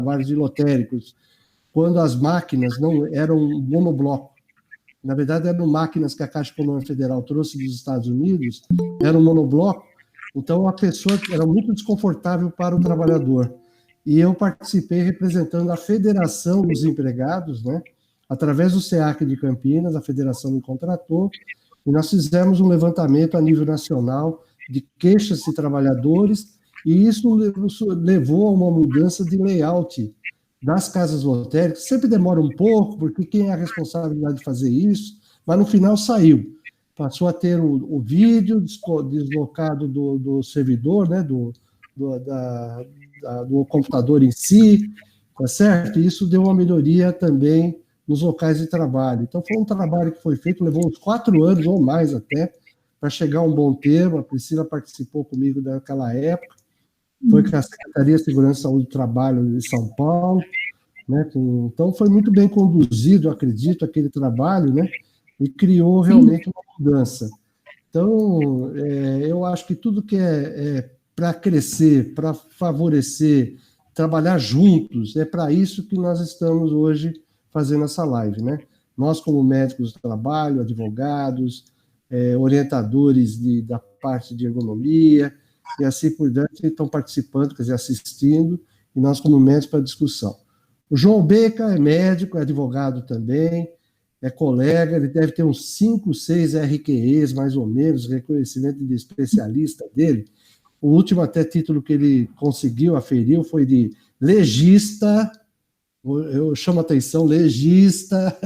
trabalhos de lotéricos, quando as máquinas não eram monobloco. Na verdade, eram máquinas que a Caixa Econômica Federal trouxe dos Estados Unidos, eram monobloco, então a pessoa era muito desconfortável para o trabalhador. E eu participei representando a Federação dos Empregados, né? Através do SEAC de Campinas, a federação me contratou, e nós fizemos um levantamento a nível nacional de queixas de trabalhadores, e isso levou a uma mudança de layout das casas lotéricas. Sempre demora um pouco, porque quem é a responsabilidade de fazer isso, mas no final saiu. Passou a ter o vídeo deslocado do servidor, né, do computador em si, tá certo? E isso deu uma melhoria também nos locais de trabalho. Então, foi um trabalho que foi feito, levou uns 4 anos ou mais até, para chegar a um bom termo. A Priscila participou comigo naquela época, foi com a Secretaria de Segurança e Saúde do Trabalho de São Paulo, né? Então, foi muito bem conduzido, acredito, aquele trabalho, né? E criou realmente uma mudança. Então, eu acho que tudo que é para crescer, para favorecer, trabalhar juntos, é para isso que nós estamos hoje fazendo essa live, né? Nós, como médicos do trabalho, advogados, orientadores da parte de ergonomia, e assim por diante, estão participando, quer dizer, assistindo, e nós, como médicos, para a discussão. O João Beca é médico, é advogado também, é colega, ele deve ter uns 5, 6 RQEs, mais ou menos, reconhecimento de especialista dele. O último até título que ele conseguiu, aferiu, foi de legista, eu chamo a atenção, legista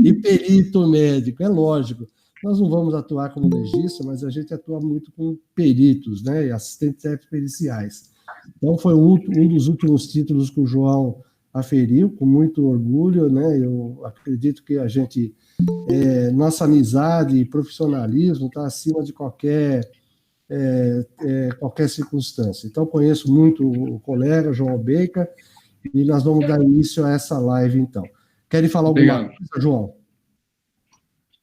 e perito médico, é lógico. Nós não vamos atuar como legista, mas a gente atua muito com peritos, né, e assistentes periciais. Então, foi um dos últimos títulos que o João aferiu, com muito orgulho, né? Eu acredito que a gente, nossa amizade e profissionalismo está acima de qualquer circunstância. Então, conheço muito o colega João Beca, e nós vamos dar início a essa live, então. Querem falar alguma coisa, João?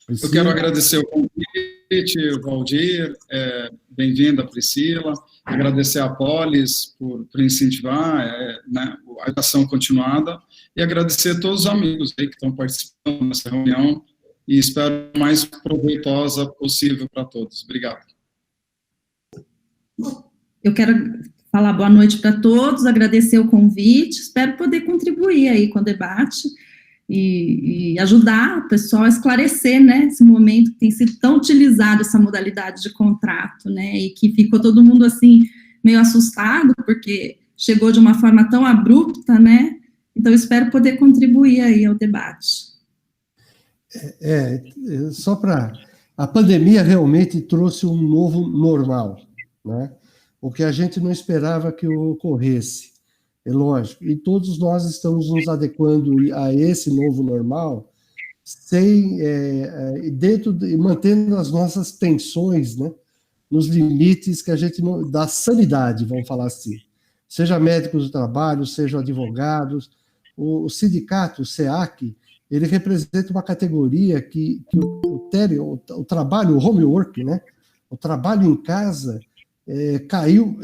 Priscila? Eu quero agradecer o convite, Valdir, bem-vinda, Priscila, agradecer a Polis por incentivar né, a educação continuada, e agradecer a todos os amigos aí que estão participando dessa reunião, e espero a mais proveitosa possível para todos. Obrigado. Eu quero falar boa noite para todos, agradecer o convite, espero poder contribuir aí com o debate, e ajudar o pessoal a esclarecer, né, esse momento que tem sido tão utilizado, essa modalidade de contrato, né, e que ficou todo mundo, assim, meio assustado, porque chegou de uma forma tão abrupta, né, então espero poder contribuir aí ao debate. Só para... A pandemia realmente trouxe um novo normal, né, o que a gente não esperava que ocorresse. É lógico, e todos nós estamos nos adequando a esse novo normal, mantendo as nossas tensões, né, nos limites que a gente da sanidade, vamos falar assim. Seja médicos do trabalho, seja advogados, o sindicato, o SEAC, ele representa uma categoria que o trabalho, o homework, né, o trabalho em casa,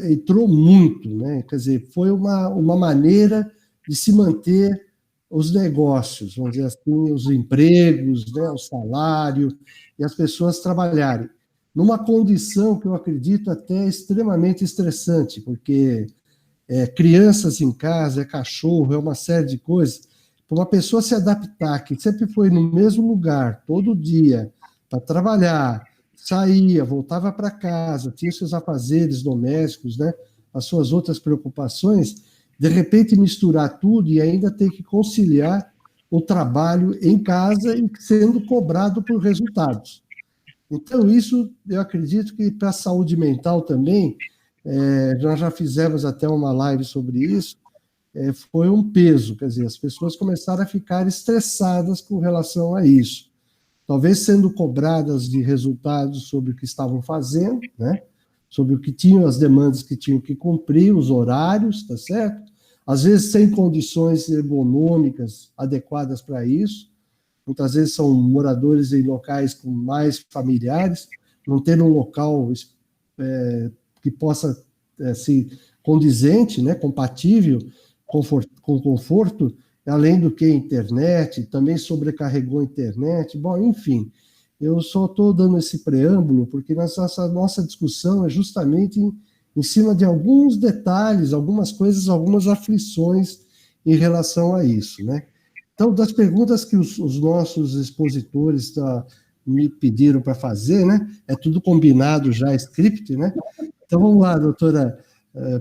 entrou muito, né? Quer dizer, foi uma maneira de se manter os negócios, vamos dizer assim, os empregos, né, o salário, e as pessoas trabalharem. Numa condição que eu acredito até extremamente estressante, porque crianças em casa, cachorro, uma série de coisas, para uma pessoa se adaptar, que sempre foi no mesmo lugar, todo dia, para trabalhar, saía, voltava para casa, tinha seus afazeres domésticos, né, as suas outras preocupações, de repente misturar tudo e ainda ter que conciliar o trabalho em casa e sendo cobrado por resultados. Então, isso eu acredito que para a saúde mental também, nós já fizemos até uma live sobre isso, foi um peso, quer dizer, as pessoas começaram a ficar estressadas com relação a isso. Talvez sendo cobradas de resultados sobre o que estavam fazendo, né? Sobre o que tinham, as demandas que tinham que cumprir, os horários, tá certo? Às vezes sem condições ergonômicas adequadas para isso, muitas vezes são moradores em locais com mais familiares, não ter um local que possa ser condizente, né? Compatível, com conforto, além do que a internet, também sobrecarregou a internet, bom, enfim, eu só estou dando esse preâmbulo porque essa nossa discussão é justamente em cima de alguns detalhes, algumas coisas, algumas aflições em relação a isso, né? Então, das perguntas que os nossos expositores me pediram para fazer, né? É tudo combinado já, script, né? Então, vamos lá, doutora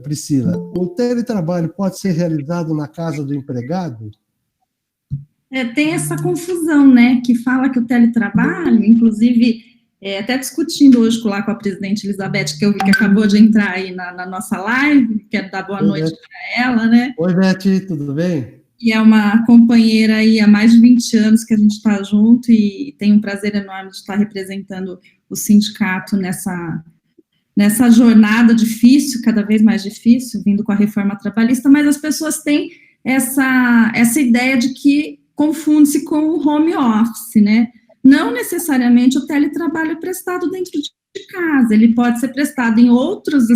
Priscila. O teletrabalho pode ser realizado na casa do empregado? Tem essa confusão, né, que fala que o teletrabalho, inclusive, até discutindo hoje lá com a presidente Elizabeth, que eu vi que acabou de entrar aí na nossa live, quero dar boa noite para ela, né? Oi, Beth, tudo bem? E é uma companheira aí há mais de 20 anos que a gente está junto e tem um prazer enorme de estar representando o sindicato nessa jornada difícil, cada vez mais difícil, vindo com a reforma trabalhista, mas as pessoas têm essa ideia de que confunde-se com o home office, né? Não necessariamente o teletrabalho é prestado dentro de casa, ele pode ser prestado em outros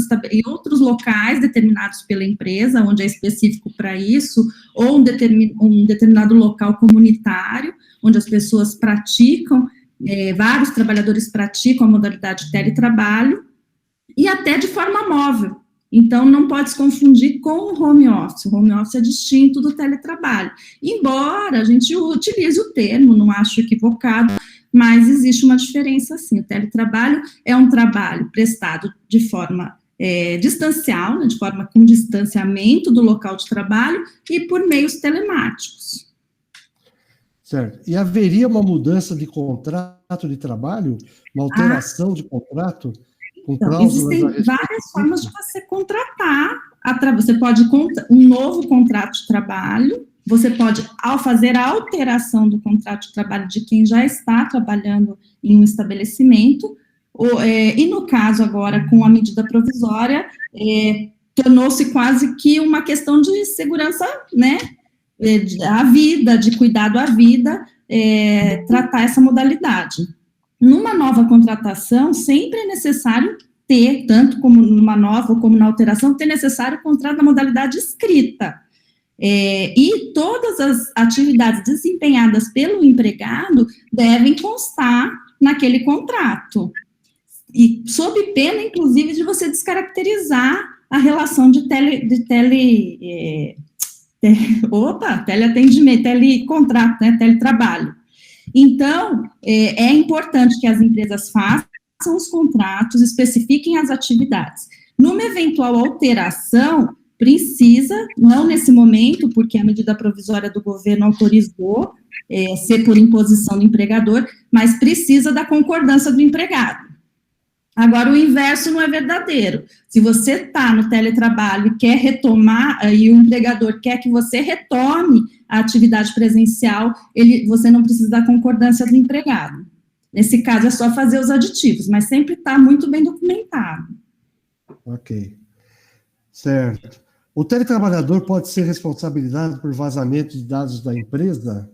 locais determinados pela empresa, onde é específico para isso, ou um determinado local comunitário, onde as pessoas praticam, vários trabalhadores praticam a modalidade de teletrabalho, e até de forma móvel. Então, não pode se confundir com o home office. O home office é distinto do teletrabalho. Embora a gente utilize o termo, não acho equivocado, mas existe uma diferença, sim. O teletrabalho é um trabalho prestado de forma distancial, né, de forma com distanciamento do local de trabalho e por meios telemáticos. Certo. E haveria uma mudança de contrato de trabalho? Uma alteração de contrato? Então, existem várias formas de você contratar. Você pode um novo contrato de trabalho, você pode fazer a alteração do contrato de trabalho de quem já está trabalhando em um estabelecimento, e no caso agora, com a medida provisória, tornou-se quase que uma questão de segurança, né, à vida, de cuidado à vida, tratar essa modalidade. Numa nova contratação, sempre é necessário ter, tanto como numa nova como na alteração, ter necessário o contrato na modalidade escrita. E todas as atividades desempenhadas pelo empregado devem constar naquele contrato. E sob pena, inclusive, de você descaracterizar a relação de teleatendimento, telecontrato, né, teletrabalho. Então, é importante que as empresas façam os contratos, especifiquem as atividades. Numa eventual alteração, precisa, não nesse momento, porque a medida provisória do governo autorizou ser por imposição do empregador, mas precisa da concordância do empregado. Agora, o inverso não é verdadeiro. Se você está no teletrabalho e quer retomar, e o empregador quer que você retome a atividade presencial, você não precisa da concordância do empregado. Nesse caso, é só fazer os aditivos, mas sempre está muito bem documentado. Ok. Certo. O teletrabalhador pode ser responsabilizado por vazamento de dados da empresa?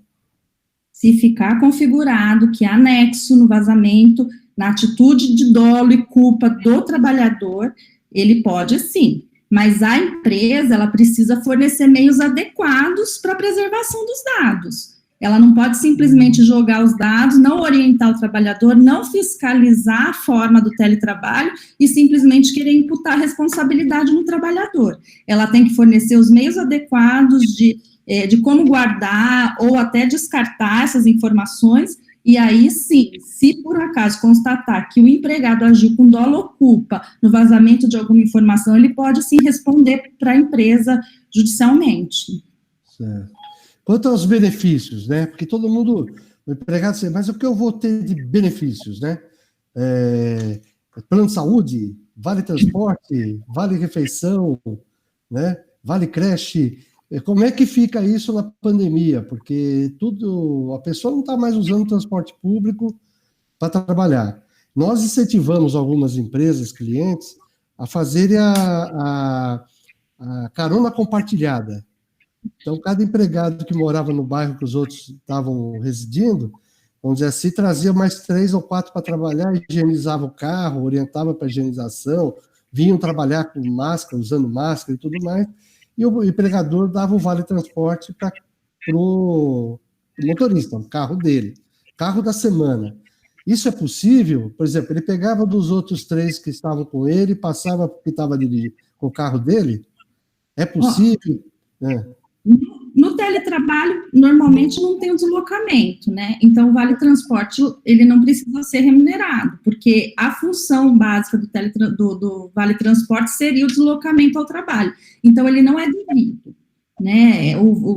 Se ficar configurado que é anexo no vazamento, na atitude de dolo e culpa do trabalhador, ele pode sim, mas a empresa, ela precisa fornecer meios adequados para a preservação dos dados. Ela não pode simplesmente jogar os dados, não orientar o trabalhador, não fiscalizar a forma do teletrabalho e simplesmente querer imputar responsabilidade no trabalhador. Ela tem que fornecer os meios adequados de como guardar ou até descartar essas informações. E aí, sim, se por acaso constatar que o empregado agiu com dolo ou culpa no vazamento de alguma informação, ele pode, sim, responder para a empresa judicialmente. Certo. Quanto aos benefícios, né? Porque todo mundo, o empregado, diz, mas o que eu vou ter de benefícios, né? Plano de saúde, vale transporte, vale refeição, né? Vale creche. Como é que fica isso na pandemia? Porque a pessoa não está mais usando transporte público para trabalhar. Nós incentivamos algumas empresas, clientes, a fazerem a carona compartilhada. Então, cada empregado que morava no bairro que os outros estavam residindo, vamos dizer assim, trazia mais 3 ou 4 para trabalhar, higienizava o carro, orientava para a higienização, vinham trabalhar com máscara, usando máscara e tudo mais. e o empregador dava o vale transporte para o motorista, o carro dele, carro da semana. Isso é possível? Por exemplo, ele pegava dos outros 3 que estavam com ele, passava porque estava dirigindo com o carro dele? É possível? No teletrabalho, normalmente não tem o deslocamento, né? Então, o vale transporte, ele não precisa ser remunerado, porque a função básica do vale transporte seria o deslocamento ao trabalho. Então, ele não é devido, né?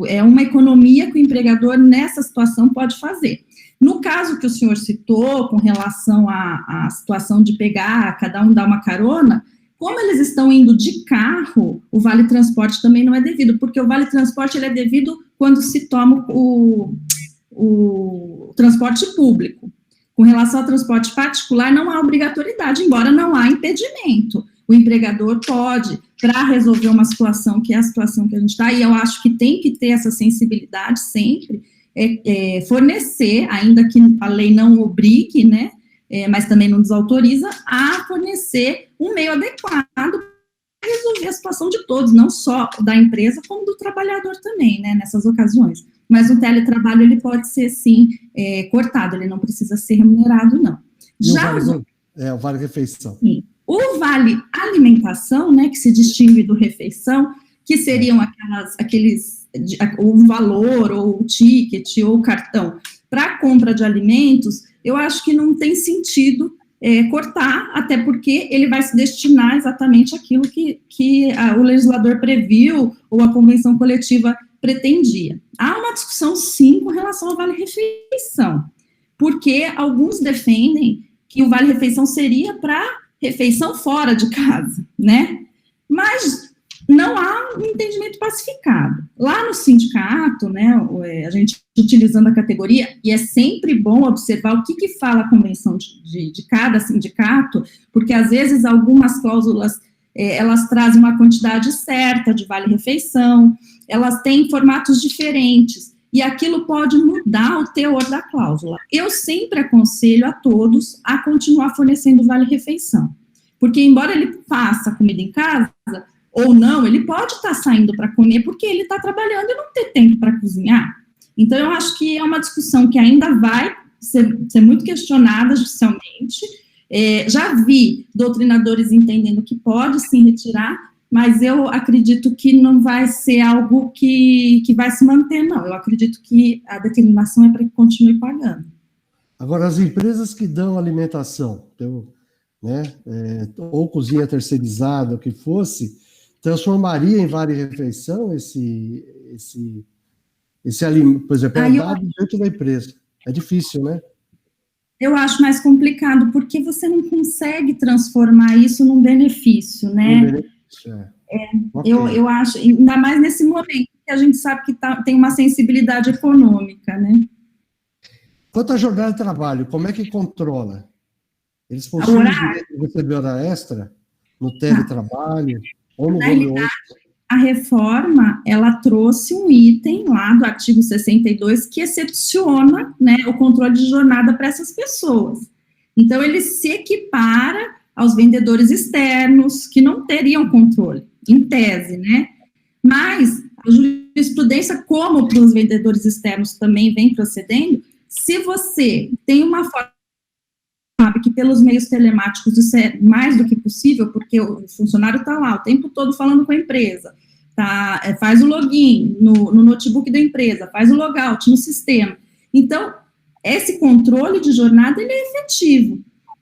É uma economia que o empregador, nessa situação, pode fazer. No caso que o senhor citou, com relação à situação de pegar, cada um dar uma carona, como eles estão indo de carro, o vale transporte também não é devido, porque o vale transporte ele é devido quando se toma o transporte público. Com relação ao transporte particular, não há obrigatoriedade, embora não há impedimento. O empregador pode, para resolver uma situação que é a situação que a gente está, e eu acho que tem que ter essa sensibilidade sempre, fornecer, ainda que a lei não obrigue, né, mas também não desautoriza, a fornecer um meio adequado para resolver a situação de todos, não só da empresa, como do trabalhador também, né, nessas ocasiões. Mas o teletrabalho, ele pode ser, sim, cortado, ele não precisa ser remunerado, não. O vale-refeição. Sim. O vale-alimentação, né, que se distingue do refeição, que seriam o valor, ou o ticket, ou o cartão, para a compra de alimentos, eu acho que não tem sentido cortar, até porque ele vai se destinar exatamente àquilo que o legislador previu, ou a convenção coletiva pretendia. Há uma discussão, sim, com relação ao vale-refeição, porque alguns defendem que o vale-refeição seria para refeição fora de casa, né? Mas não há um entendimento pacificado. Lá no sindicato, né, a gente utilizando a categoria, e é sempre bom observar o que fala a convenção de cada sindicato, porque às vezes algumas cláusulas, elas trazem uma quantidade certa de vale-refeição, elas têm formatos diferentes, e aquilo pode mudar o teor da cláusula. Eu sempre aconselho a todos a continuar fornecendo vale-refeição, porque embora ele faça comida em casa, ou não, ele pode estar saindo para comer porque ele está trabalhando e não ter tempo para cozinhar. Então, eu acho que é uma discussão que ainda vai ser muito questionada judicialmente. Já vi doutrinadores entendendo que pode sim retirar, mas eu acredito que não vai ser algo que vai se manter, não. Eu acredito que a determinação é para que continue pagando. Agora, as empresas que dão alimentação, né, ou cozinha terceirizada, o que fosse, transformaria em vale-refeição esse alimento, por exemplo, dado dentro da empresa. É difícil, né? Eu acho mais complicado, porque você não consegue transformar isso num benefício, né? Okay. Eu acho, ainda mais nesse momento, que a gente sabe que tem uma sensibilidade econômica, né? Quanto à jornada de trabalho, como é que controla? Eles possuem o direito de receber hora extra no teletrabalho? Na realidade, a reforma, ela trouxe um item lá do artigo 62 que excepciona, né, o controle de jornada para essas pessoas. Então, ele se equipara aos vendedores externos, que não teriam controle, em tese, né? Mas a jurisprudência, como para os vendedores externos também vem procedendo, se você tem uma forma, sabe que pelos meios telemáticos isso é mais do que possível, porque o funcionário está lá o tempo todo falando com a empresa, faz o login no notebook da empresa, faz o logout no sistema. Então, esse controle de jornada, ele é efetivo.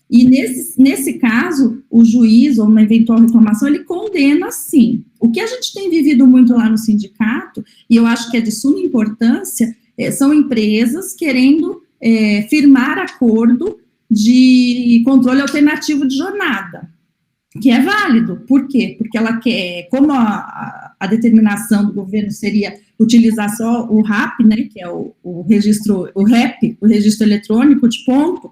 E nesse caso, o juiz, ou uma eventual reclamação, ele condena sim. O que a gente tem vivido muito lá no sindicato, e eu acho que é de suma importância, são empresas querendo firmar acordo de controle alternativo de jornada, que é válido. Por quê? Porque ela quer, como a determinação do governo seria utilizar só o RAP, né, que é o registro, o REP, o registro eletrônico de ponto,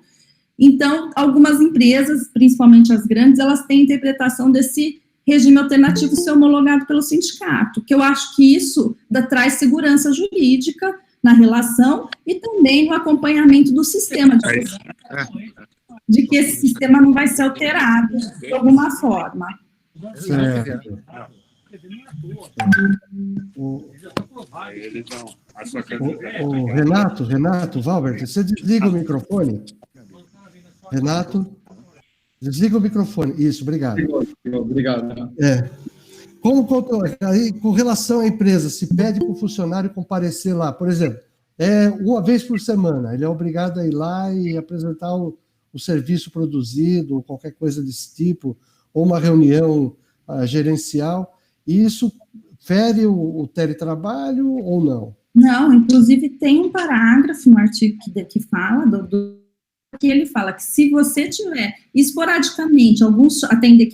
então, algumas empresas, principalmente as grandes, elas têm interpretação desse regime alternativo ser homologado pelo sindicato, que eu acho que isso traz segurança jurídica na relação e também no acompanhamento do sistema, de que esse sistema não vai ser alterado de alguma forma. Certo. O Renato, Valbert, você desliga o microfone? Renato, desliga o microfone. Isso, obrigado. Obrigado. Aí, com relação à empresa, se pede para o funcionário comparecer lá, por exemplo, uma vez por semana, ele é obrigado a ir lá e apresentar o serviço produzido, ou qualquer coisa desse tipo, ou uma reunião gerencial, e isso fere o teletrabalho ou não? Não, inclusive tem um parágrafo no artigo que fala que ele fala que se você tiver esporadicamente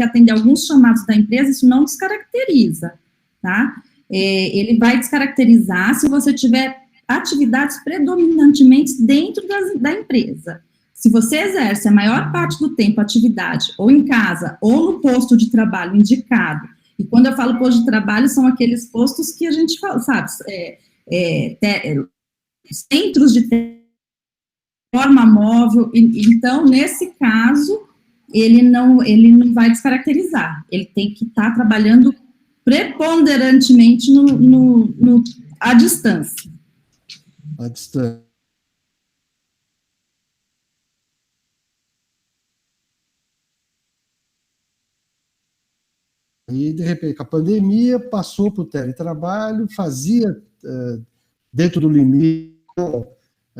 atender alguns chamados da empresa, isso não descaracteriza, tá? Ele vai descaracterizar se você tiver atividades predominantemente dentro da empresa. Se você exerce a maior parte do tempo atividade ou em casa ou no posto de trabalho indicado, e quando eu falo posto de trabalho, são aqueles postos que a gente fala, sabe, centros de forma móvel, então, nesse caso, ele não vai descaracterizar, ele tem que estar trabalhando preponderantemente à distância. À distância. E, de repente, a pandemia passou para o teletrabalho, fazia dentro do limite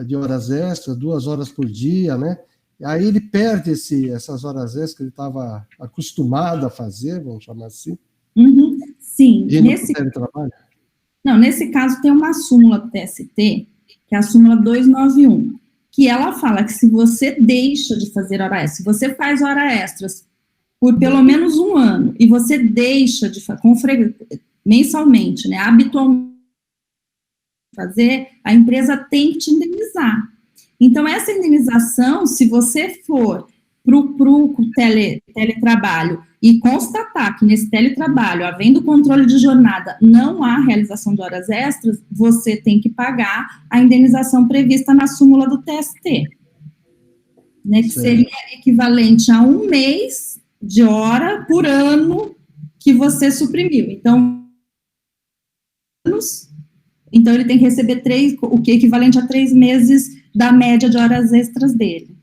de horas extras, 2 horas por dia, né? Aí ele perde essas horas extras que ele estava acostumado a fazer, vamos chamar assim. Uhum, sim. Nesse teletrabalho? Não, nesse caso tem uma súmula do TST, que é a súmula 291, que ela fala que se você deixa de fazer hora extra, se você faz hora extras por pelo menos 1 ano, e você deixa de fazer mensalmente, né, habitualmente fazer, a empresa tem que te indenizar. Então, essa indenização, se você for para o teletrabalho e constatar que nesse teletrabalho, havendo controle de jornada, não há realização de horas extras, você tem que pagar a indenização prevista na súmula do TST, né, que seria equivalente a 1 mês de hora por ano que você suprimiu. Então, ele tem que receber o que é equivalente a 3 meses da média de horas extras dele.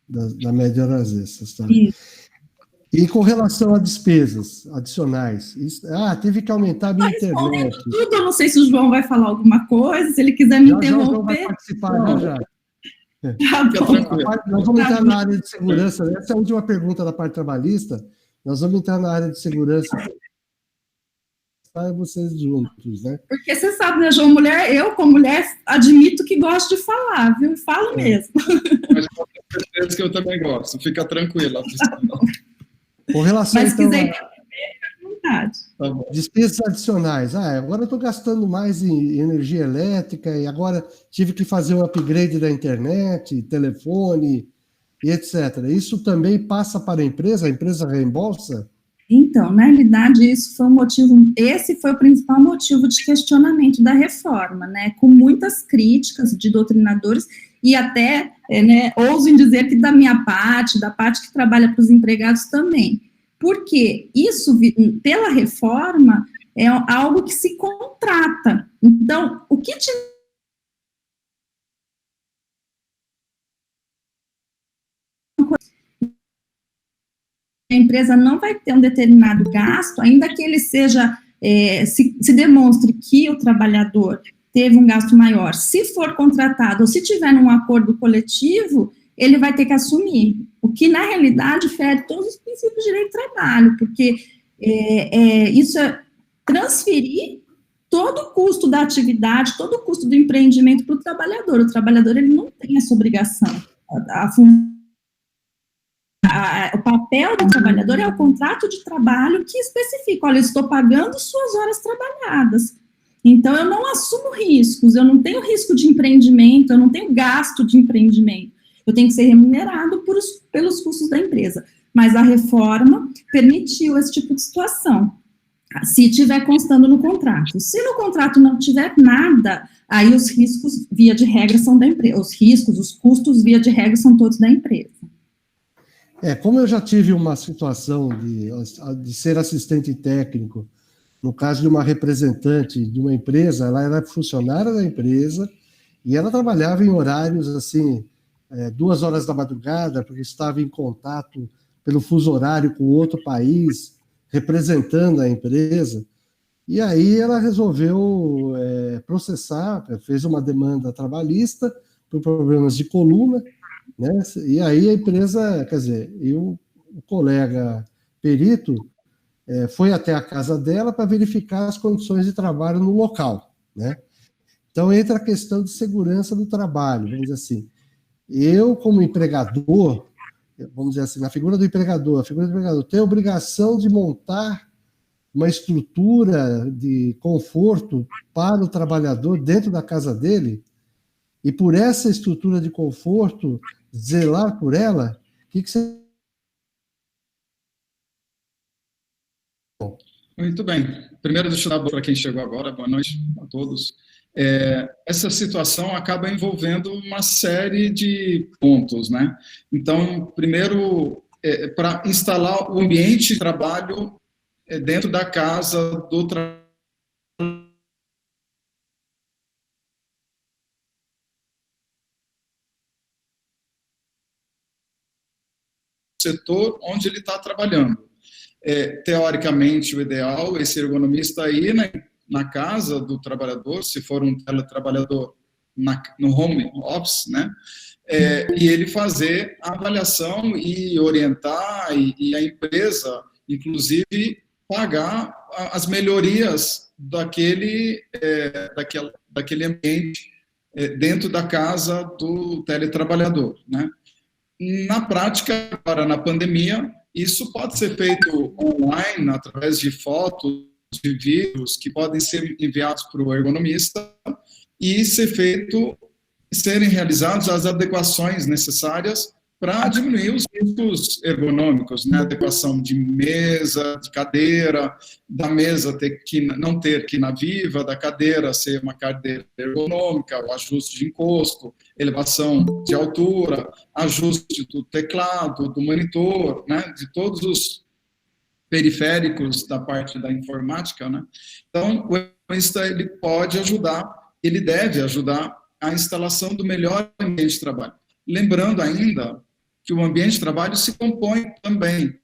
Da média de horas extras, tá? Isso. E com relação a despesas adicionais, teve que aumentar a minha internet. Tudo, eu não sei se o João vai falar alguma coisa, se ele quiser me interromper. O João vai participar já. Nós vamos entrar na área de segurança. Essa é a última pergunta da parte trabalhista. Nós vamos entrar na área de segurança. Para vocês juntos, né? Porque você sabe, né, João, eu, como mulher, admito que gosto de falar, viu? Falo mesmo. Mas com certeza que eu também gosto. Fica tranquila. Com relação, mas se então, quiser à vontade. Tá bom. Despesas adicionais. Agora eu estou gastando mais em energia elétrica e agora tive que fazer um upgrade da internet, telefone e etc. Isso também passa para a empresa reembolsa? Então, na realidade, esse foi o principal motivo de questionamento da reforma, né, com muitas críticas de doutrinadores e até, ouso em dizer que da minha parte, da parte que trabalha para os empregados também, porque isso, pela reforma, é algo que se contrata. Então, o que a empresa não vai ter um determinado gasto, ainda que ele seja, se demonstre que o trabalhador teve um gasto maior, se for contratado ou se tiver num acordo coletivo, ele vai ter que assumir, o que na realidade fere todos os princípios de direito do trabalho, porque isso é transferir todo o custo da atividade, todo o custo do empreendimento para o trabalhador ele não tem essa obrigação, o papel do trabalhador é o contrato de trabalho que especifica, olha, eu estou pagando suas horas trabalhadas, então eu não assumo riscos, eu não tenho risco de empreendimento, eu não tenho gasto de empreendimento, eu tenho que ser remunerado pelos custos da empresa, mas a reforma permitiu esse tipo de situação, se estiver constando no contrato. Se no contrato não tiver nada, aí os riscos, via de regra, são da empresa, os custos, via de regra, são todos da empresa. Como eu já tive uma situação de ser assistente técnico No caso de uma representante de uma empresa, ela era funcionária da empresa e ela trabalhava em horários assim, 2 horas da madrugada, porque estava em contato pelo fuso horário com outro país, representando a empresa. E aí ela resolveu processar, fez uma demanda trabalhista por problemas de coluna, né? E aí a empresa, quer dizer, o colega perito foi até a casa dela para verificar as condições de trabalho no local, né? Então entra a questão de segurança do trabalho, vamos dizer assim. Eu, como empregador, vamos dizer assim, na figura do empregador, tenho a obrigação de montar uma estrutura de conforto para o trabalhador dentro da casa dele, e por essa estrutura de conforto, zelar por ela, o que você... Muito bem. Primeiro, deixa eu dar para quem chegou agora, boa noite a todos. Essa situação acaba envolvendo uma série de pontos, né? Então, primeiro, para instalar o ambiente de trabalho dentro da casa do setor onde ele está trabalhando. Teoricamente, o ideal é esse ergonomista ir na casa do trabalhador, se for um teletrabalhador no home office, né? E ele fazer a avaliação e orientar, e a empresa, inclusive, pagar as melhorias daquele ambiente dentro da casa do teletrabalhador, né? Na prática, agora na pandemia, isso pode ser feito online, através de fotos, de vídeos, que podem ser enviados para o ergonomista e serem realizadas as adequações necessárias para diminuir os riscos ergonômicos, né? Adequação de mesa, de cadeira, da mesa não ter quina viva, da cadeira ser uma cadeira ergonômica, o ajuste de encosto, elevação de altura, ajuste do teclado, do monitor, né? De todos os periféricos da parte da informática, né? Então, o ergonomista, ele pode ajudar, ele deve ajudar a instalação do melhor ambiente de trabalho. Lembrando ainda que o ambiente de trabalho se compõe também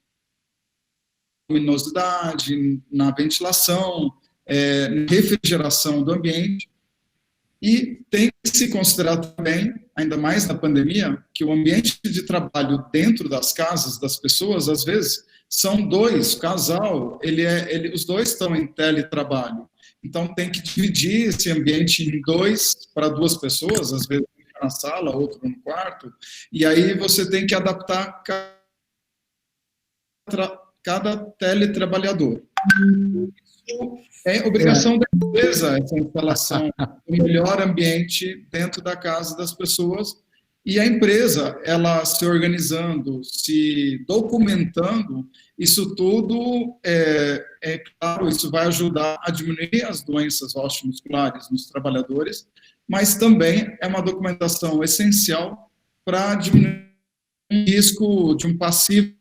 na luminosidade, na ventilação, na refrigeração do ambiente, e tem que se considerar também, ainda mais na pandemia, que o ambiente de trabalho dentro das casas das pessoas, às vezes, são dois, casal, os dois estão em teletrabalho, então tem que dividir esse ambiente em para duas pessoas, às vezes na sala, outro no quarto, e aí você tem que adaptar cada teletrabalhador. Isso é obrigação da empresa, essa instalação do melhor ambiente dentro da casa das pessoas, e a empresa, ela se organizando, se documentando, isso tudo, claro, isso vai ajudar a diminuir as doenças osteomusculares nos trabalhadores, mas também é uma documentação essencial para diminuir o risco de um passivo.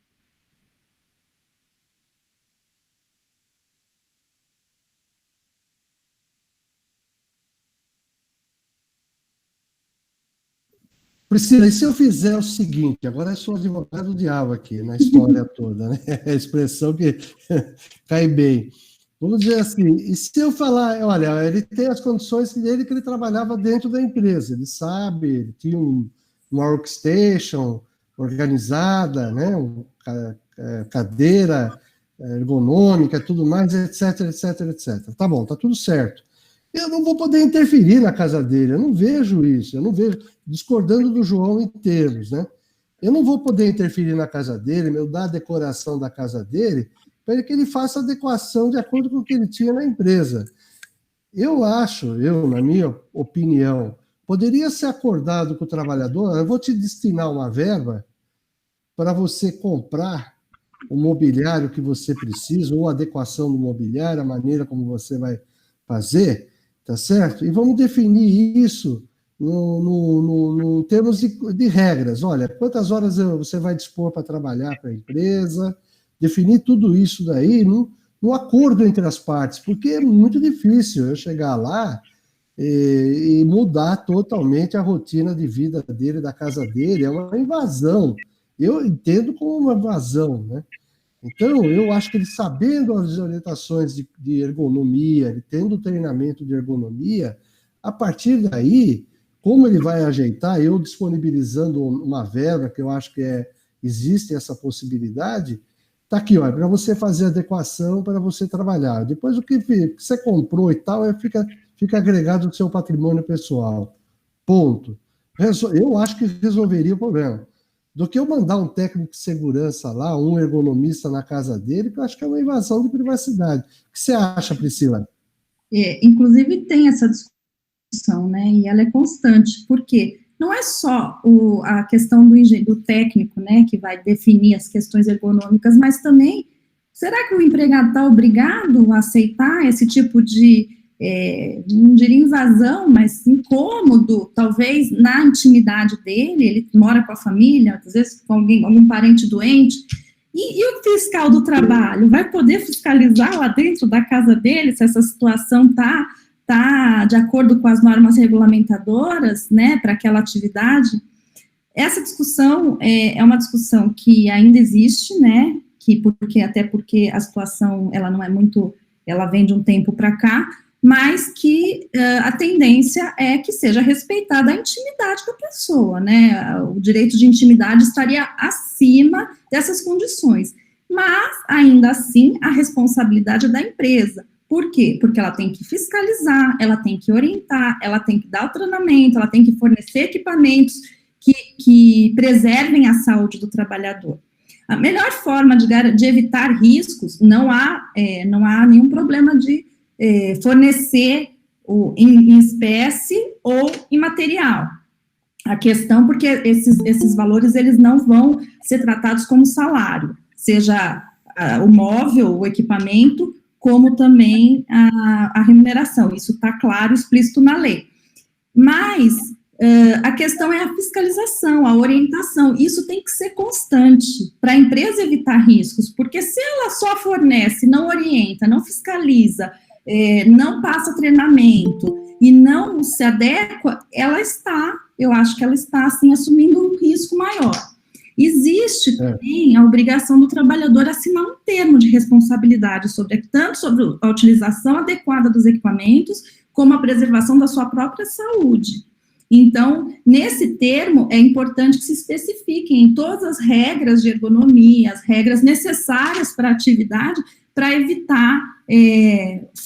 Priscila, e se eu fizer o seguinte, agora eu sou advogado do diabo aqui, na história toda, né? É a expressão que cai bem. Vamos dizer assim, e se eu falar, olha, ele tem as condições dele que ele trabalhava dentro da empresa, ele sabe, ele tinha uma workstation organizada, né? Cadeira ergonômica, tudo mais, etc, etc, etc. Tá bom, tá tudo certo. Eu não vou poder interferir na casa dele, eu não vejo isso, discordando do João em termos, né? Eu não vou poder interferir na casa dele, dar a decoração da casa dele, para que ele faça a adequação de acordo com o que ele tinha na empresa. Na minha opinião, poderia ser acordado com o trabalhador, eu vou te destinar uma verba para você comprar o mobiliário que você precisa, ou a adequação do mobiliário, a maneira como você vai fazer, tá certo? E vamos definir isso no termos de regras. Olha, quantas horas você vai dispor para trabalhar para a empresa, definir tudo isso daí, não no acordo entre as partes, porque é muito difícil eu chegar lá e mudar totalmente a rotina de vida dele, da casa dele, é uma invasão. Eu entendo como uma invasão, né? Então, eu acho que ele sabendo as orientações de ergonomia, ele tendo treinamento de ergonomia, a partir daí, como ele vai ajeitar, eu disponibilizando uma verba, que eu acho que existe essa possibilidade, está aqui, olha, para você fazer adequação, para você trabalhar. Depois, o que você comprou e tal, fica agregado no seu patrimônio pessoal. Ponto. Eu acho que resolveria o problema. Do que eu mandar um técnico de segurança lá, um ergonomista na casa dele, que eu acho que é uma invasão de privacidade. O que você acha, Priscila? Inclusive, tem essa discussão, né, e ela é constante, porque não é só a questão do técnico, né, que vai definir as questões ergonômicas, mas também, será que o empregado está obrigado a aceitar esse tipo de, não diria invasão, mas incômodo, talvez na intimidade dele, ele mora com a família, às vezes com algum parente doente, e o fiscal do trabalho vai poder fiscalizar lá dentro da casa dele se essa situação está de acordo com as normas regulamentadoras, né, para aquela atividade? Essa discussão é uma discussão que ainda existe, né, até porque a situação, ela não é muito, ela vem de um tempo para cá, mas que a tendência é que seja respeitada a intimidade da pessoa, né, o direito de intimidade estaria acima dessas condições, mas, ainda assim, a responsabilidade é da empresa. Por quê? Porque ela tem que fiscalizar, ela tem que orientar, ela tem que dar o treinamento, ela tem que fornecer equipamentos que preservem a saúde do trabalhador. A melhor forma de evitar riscos, não há nenhum problema de fornecer em espécie ou em material. A questão, porque esses valores, eles não vão ser tratados como salário, seja o móvel, o equipamento, como também a remuneração. Isso está claro, explícito na lei. Mas a questão é a fiscalização, a orientação. Isso tem que ser constante para a empresa evitar riscos, porque se ela só fornece, não orienta, não fiscaliza, não passa treinamento e não se adequa, eu acho que ela está, assim, assumindo um risco maior. Existe também a obrigação do trabalhador assinar um termo de responsabilidade tanto sobre a utilização adequada dos equipamentos, como a preservação da sua própria saúde. Então, nesse termo, é importante que se especifiquem todas as regras de ergonomia, as regras necessárias para a atividade, para evitar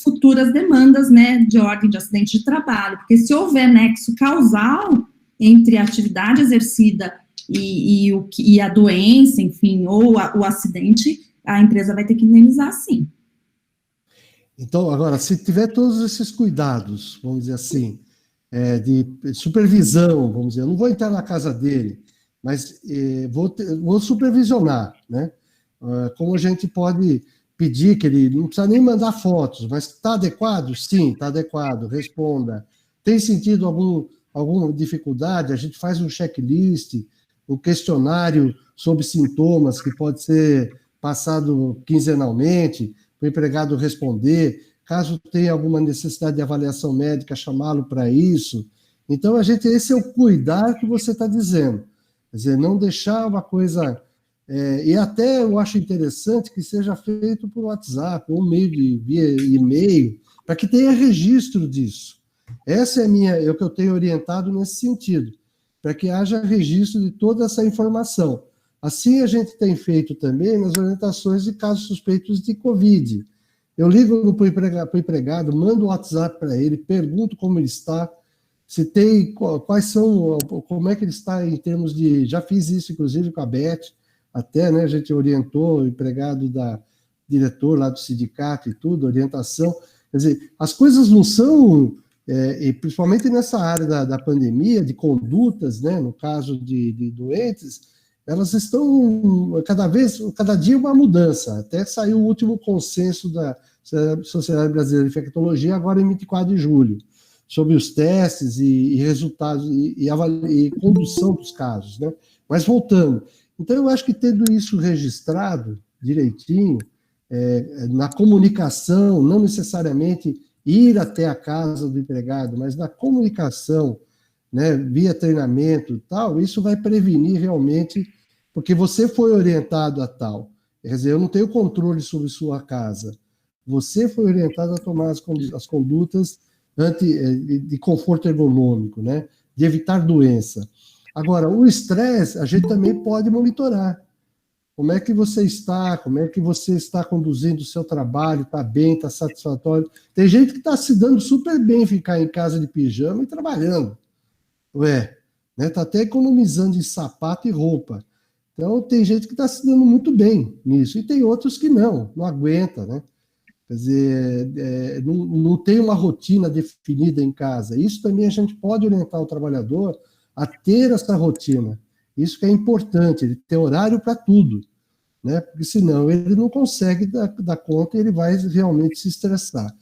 futuras demandas, né, de ordem de acidente de trabalho, porque se houver nexo causal entre a atividade exercida e a doença, enfim, ou o acidente, a empresa vai ter que indenizar, sim. Então, agora, se tiver todos esses cuidados, vamos dizer assim, de supervisão, vamos dizer, eu não vou entrar na casa dele, mas vou supervisionar, né? Como a gente pode pedir que ele não precisa nem mandar fotos, mas está adequado? Sim, está adequado, responda. Tem sentido alguma dificuldade? A gente faz um checklist, um questionário sobre sintomas que pode ser passado quinzenalmente, para o empregado responder. Caso tenha alguma necessidade de avaliação médica, chamá-lo para isso. Então, esse é o cuidar que você está dizendo. Quer dizer, não deixar uma coisa... e até eu acho interessante que seja feito por WhatsApp, ou via e-mail, para que tenha registro disso. Essa é o que eu tenho orientado nesse sentido, para que haja registro de toda essa informação. Assim, a gente tem feito também nas orientações de casos suspeitos de Covid. Eu ligo para o empregado, mando o WhatsApp para ele, pergunto como ele está, se tem, como é que ele está em termos de... Já fiz isso, inclusive, com a Beth, até, né, a gente orientou o empregado diretor lá do sindicato e tudo, orientação. Quer dizer, as coisas não são... e principalmente nessa área da pandemia, de condutas, né, no caso de doentes, elas estão cada dia uma mudança. Até saiu o último consenso da Sociedade Brasileira de Infectologia, agora em 24 de julho, sobre os testes e resultados e condução dos casos, né? Mas voltando, então eu acho que tendo isso registrado direitinho, na comunicação, não necessariamente ir até a casa do empregado, mas na comunicação, né, via treinamento e tal, isso vai prevenir realmente, porque você foi orientado a tal. Quer dizer, eu não tenho controle sobre sua casa. Você foi orientado a tomar as condutas de conforto ergonômico, né, de evitar doença. Agora, o estresse, a gente também pode monitorar. Como é que você está? Como é que você está conduzindo o seu trabalho? Está bem? Está satisfatório? Tem gente que está se dando super bem ficar em casa de pijama e trabalhando. Ué, né? Está até economizando em sapato e roupa. Então, tem gente que está se dando muito bem nisso. E tem outros que não aguenta, né? Quer dizer, não tem uma rotina definida em casa. Isso também a gente pode orientar o trabalhador a ter essa rotina. Isso que é importante, ele ter horário para tudo, né? Porque senão ele não consegue dar conta e ele vai realmente se estressar.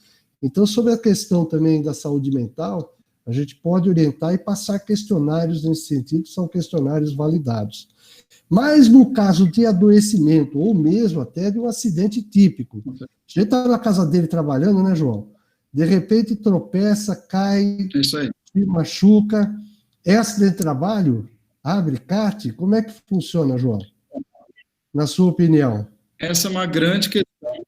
Então, sobre a questão também da saúde mental, a gente pode orientar e passar questionários nesse sentido, que são questionários validados. Mas no caso de adoecimento, ou mesmo até de um acidente típico, a gente está na casa dele trabalhando, né, João? De repente tropeça, cai, se machuca. É acidente de trabalho? Abre CAT? Como é que funciona, João? Na sua opinião? Essa é uma grande questão.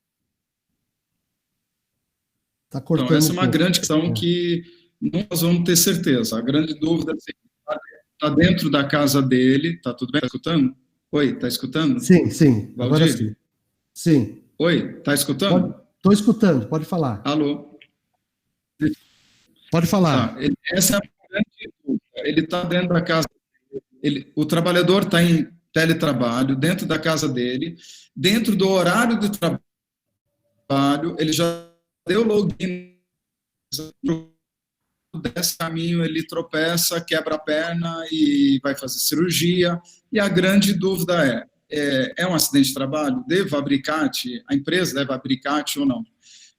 Tá cortando então, essa é uma grande questão que nós vamos ter certeza. A grande dúvida é está dentro da casa dele. Está tudo bem? Está escutando? Oi, está escutando? Sim, sim. Valdir? Agora sim. Sim. Oi, está escutando? Estou escutando, pode falar. Alô? Pode falar. Tá, essa é a grande dúvida. Ele está dentro da casa dele. O trabalhador está em teletrabalho, dentro da casa dele, dentro do horário de trabalho, ele já deu login, desse caminho ele tropeça, quebra a perna e vai fazer cirurgia, e a grande dúvida é um acidente de trabalho? Devo abrir CAT? A empresa deve abrir CAT ou não?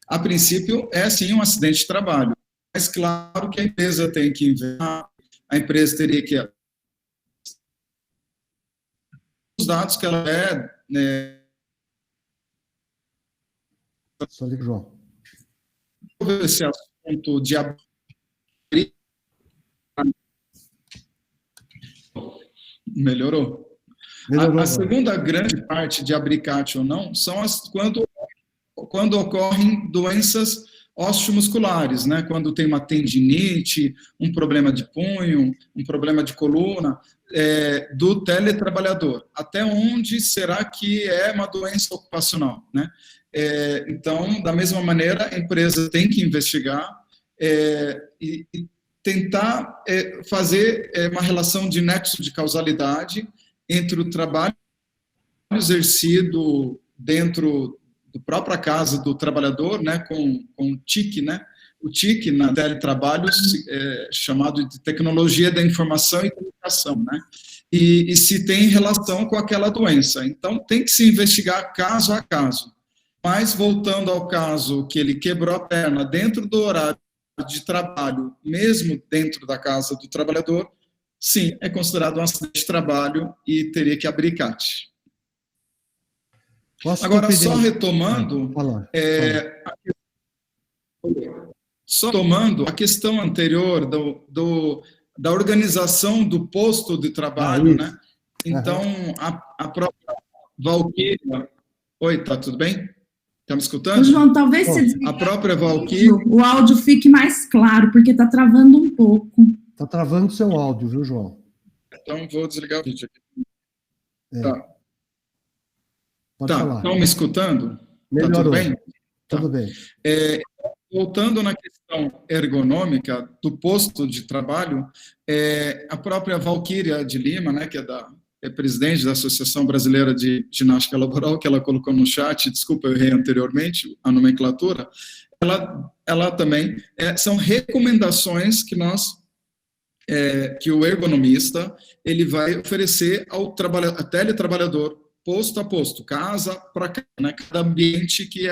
A princípio, é sim um acidente de trabalho, mas claro que a empresa tem que investigar, a empresa teria que os dados que ela Só liga, João. esse assunto de abrir. Melhorou? A segunda grande parte de abrir CAT ou não são quando ocorrem doenças osteomusculares, né? Quando tem uma tendinite, um problema de punho, um problema de coluna, do teletrabalhador. Até onde será que é uma doença ocupacional, né? Então, da mesma maneira, a empresa tem que investigar e tentar fazer uma relação de nexo de causalidade entre o trabalho exercido dentro da própria casa do trabalhador, né, com o TIC, né? O TIC, na teletrabalho, chamado de tecnologia da informação e comunicação, né? E se tem relação com aquela doença. Então, tem que se investigar caso a caso. Mas, voltando ao caso que ele quebrou a perna dentro do horário de trabalho, mesmo dentro da casa do trabalhador, sim, é considerado um acidente de trabalho e teria que abrir CAT. Agora, só retomando, só tomando a questão anterior da organização do posto de trabalho, né? Então, a própria Valquíria... Oi, tá tudo bem? Está me escutando? João, talvez se a própria Valquíria... o áudio fique mais claro, porque está travando um pouco. Está travando o seu áudio, viu, João? Então, vou desligar o vídeo aqui. Tá. Pode falar. Estão me escutando? Melhorou. Tá tudo bem? Tudo bem. Voltando na questão ergonômica do posto de trabalho, a própria Valquíria de Lima, né, que é presidente da Associação Brasileira de Ginástica Laboral, que ela colocou no chat, desculpa, eu errei anteriormente, a nomenclatura, ela também, são recomendações que que o ergonomista, ele vai oferecer ao teletrabalhador, posto a posto, casa para casa, né, cada ambiente que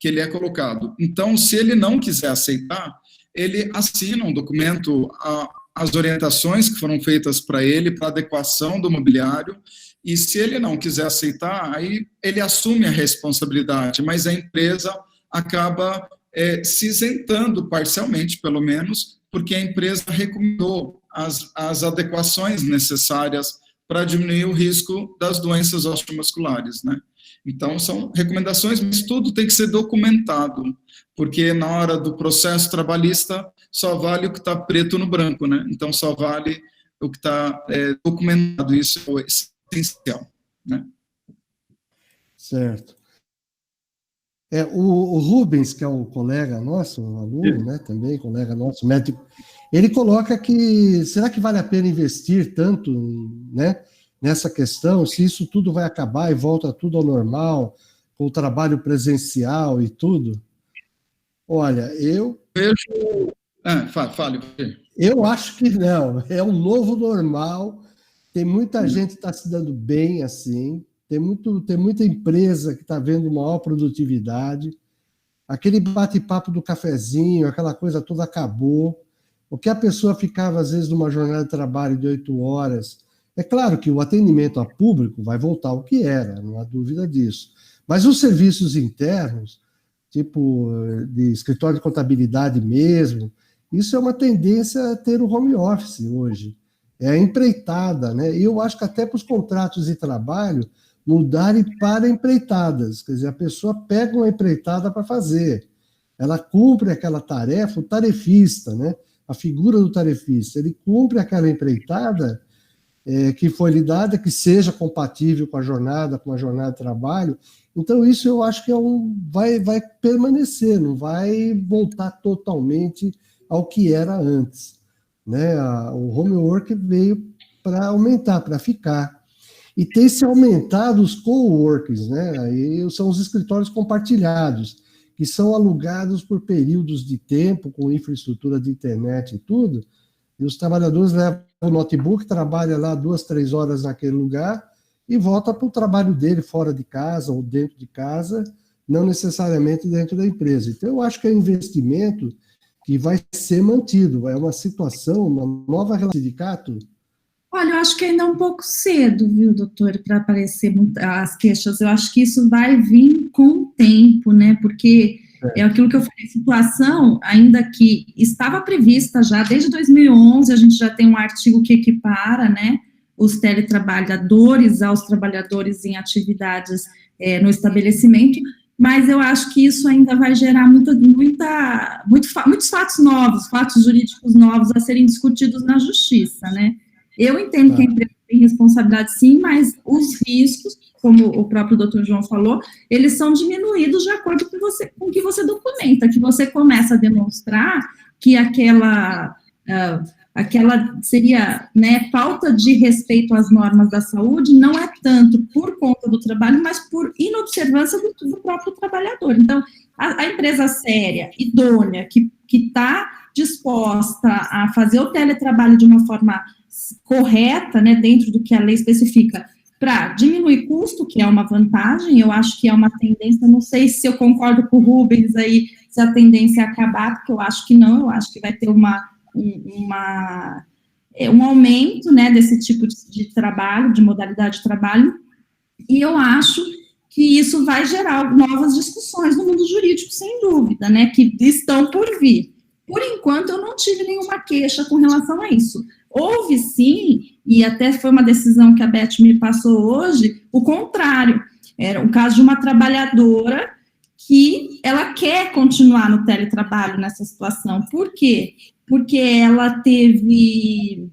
ele é colocado. Então, se ele não quiser aceitar, ele assina um documento as orientações que foram feitas para ele, para adequação do mobiliário, e se ele não quiser aceitar, aí ele assume a responsabilidade, mas a empresa acaba se isentando parcialmente, pelo menos, porque a empresa recomendou as adequações necessárias para diminuir o risco das doenças osteomusculares, né? Então, são recomendações, mas tudo tem que ser documentado, porque na hora do processo trabalhista só vale o que está preto no branco, né? Então, só vale o que está documentado, isso é essencial, né? Certo. O Rubens, que é um colega nosso, um aluno, né, também, colega nosso, médico, ele coloca que, será que vale a pena investir tanto, né, nessa questão, se isso tudo vai acabar e volta tudo ao normal, com o trabalho presencial e tudo? Olha, eu vejo... Fale. Eu acho que não, é um novo normal, tem muita gente que está se dando bem assim, tem muita empresa que está vendo maior produtividade, aquele bate-papo do cafezinho, aquela coisa toda acabou, o que a pessoa ficava, às vezes, numa jornada de trabalho de 8 horas, é claro que o atendimento a público vai voltar ao que era, não há dúvida disso, mas os serviços internos, tipo de escritório de contabilidade mesmo, isso é uma tendência a ter o home office hoje, é a empreitada, né? E eu acho que até para os contratos de trabalho mudarem para empreitadas, quer dizer, a pessoa pega uma empreitada para fazer, ela cumpre aquela tarefa, o tarefista, né? A figura do tarefista, ele cumpre aquela empreitada que foi lhe dada, que seja compatível com a jornada de trabalho. Então, isso eu acho que vai permanecer, não vai voltar totalmente ao que era antes, né? O homework veio para aumentar, para ficar. E tem se aumentado os coworkings, né? Aí são os escritórios compartilhados, que são alugados por períodos de tempo, com infraestrutura de internet e tudo, e os trabalhadores levam o notebook, trabalham lá 2, 3 horas naquele lugar e volta para o trabalho dele fora de casa ou dentro de casa, não necessariamente dentro da empresa. Então, eu acho que é um investimento que vai ser mantido, é uma situação, uma nova relação de sindicato. Olha, eu acho que ainda é um pouco cedo, viu, doutor, para aparecer as queixas. Eu acho que isso vai vir com o tempo, né? Porque é aquilo que eu falei, situação ainda que estava prevista já desde 2011, a gente já tem um artigo que equipara, né, os teletrabalhadores aos trabalhadores em atividades no estabelecimento, mas eu acho que isso ainda vai gerar muitos fatos novos, fatos jurídicos novos a serem discutidos na justiça, né? Eu entendo que a empresa tem responsabilidade, sim, mas os riscos, como o próprio doutor João falou, eles são diminuídos de acordo com o que você documenta, que você começa a demonstrar que aquela seria, né, falta de respeito às normas da saúde não é tanto por conta do trabalho, mas por inobservância do próprio trabalhador. Então, a empresa séria, idônea, que está disposta a fazer o teletrabalho de uma forma correta, né, dentro do que a lei especifica, para diminuir custo, que é uma vantagem, eu acho que é uma tendência, não sei se eu concordo com o Rubens aí, se a tendência é acabar, porque eu acho que não, eu acho que vai ter um aumento, né, desse tipo de trabalho, de modalidade de trabalho, e eu acho que isso vai gerar novas discussões no mundo jurídico, sem dúvida, né, que estão por vir. Por enquanto, eu não tive nenhuma queixa com relação a isso. Houve, sim, e até foi uma decisão que a Beth me passou hoje, o contrário. Era um caso de uma trabalhadora que ela quer continuar no teletrabalho nessa situação. Por quê? Porque ela tem que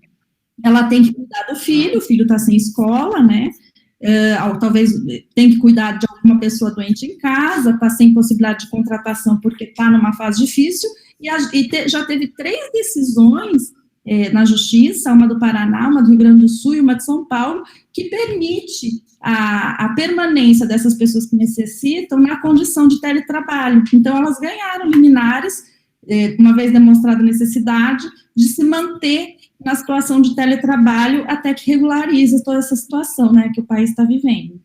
cuidar do filho, o filho está sem escola, né? Talvez tem que cuidar de alguma pessoa doente em casa, está sem possibilidade de contratação porque está numa fase difícil, já teve 3 decisões na Justiça, uma do Paraná, uma do Rio Grande do Sul e uma de São Paulo, que permite a permanência dessas pessoas que necessitam na condição de teletrabalho. Então, elas ganharam liminares, uma vez demonstrada a necessidade, de se manter na situação de teletrabalho até que regularize toda essa situação, né, que o país está vivendo.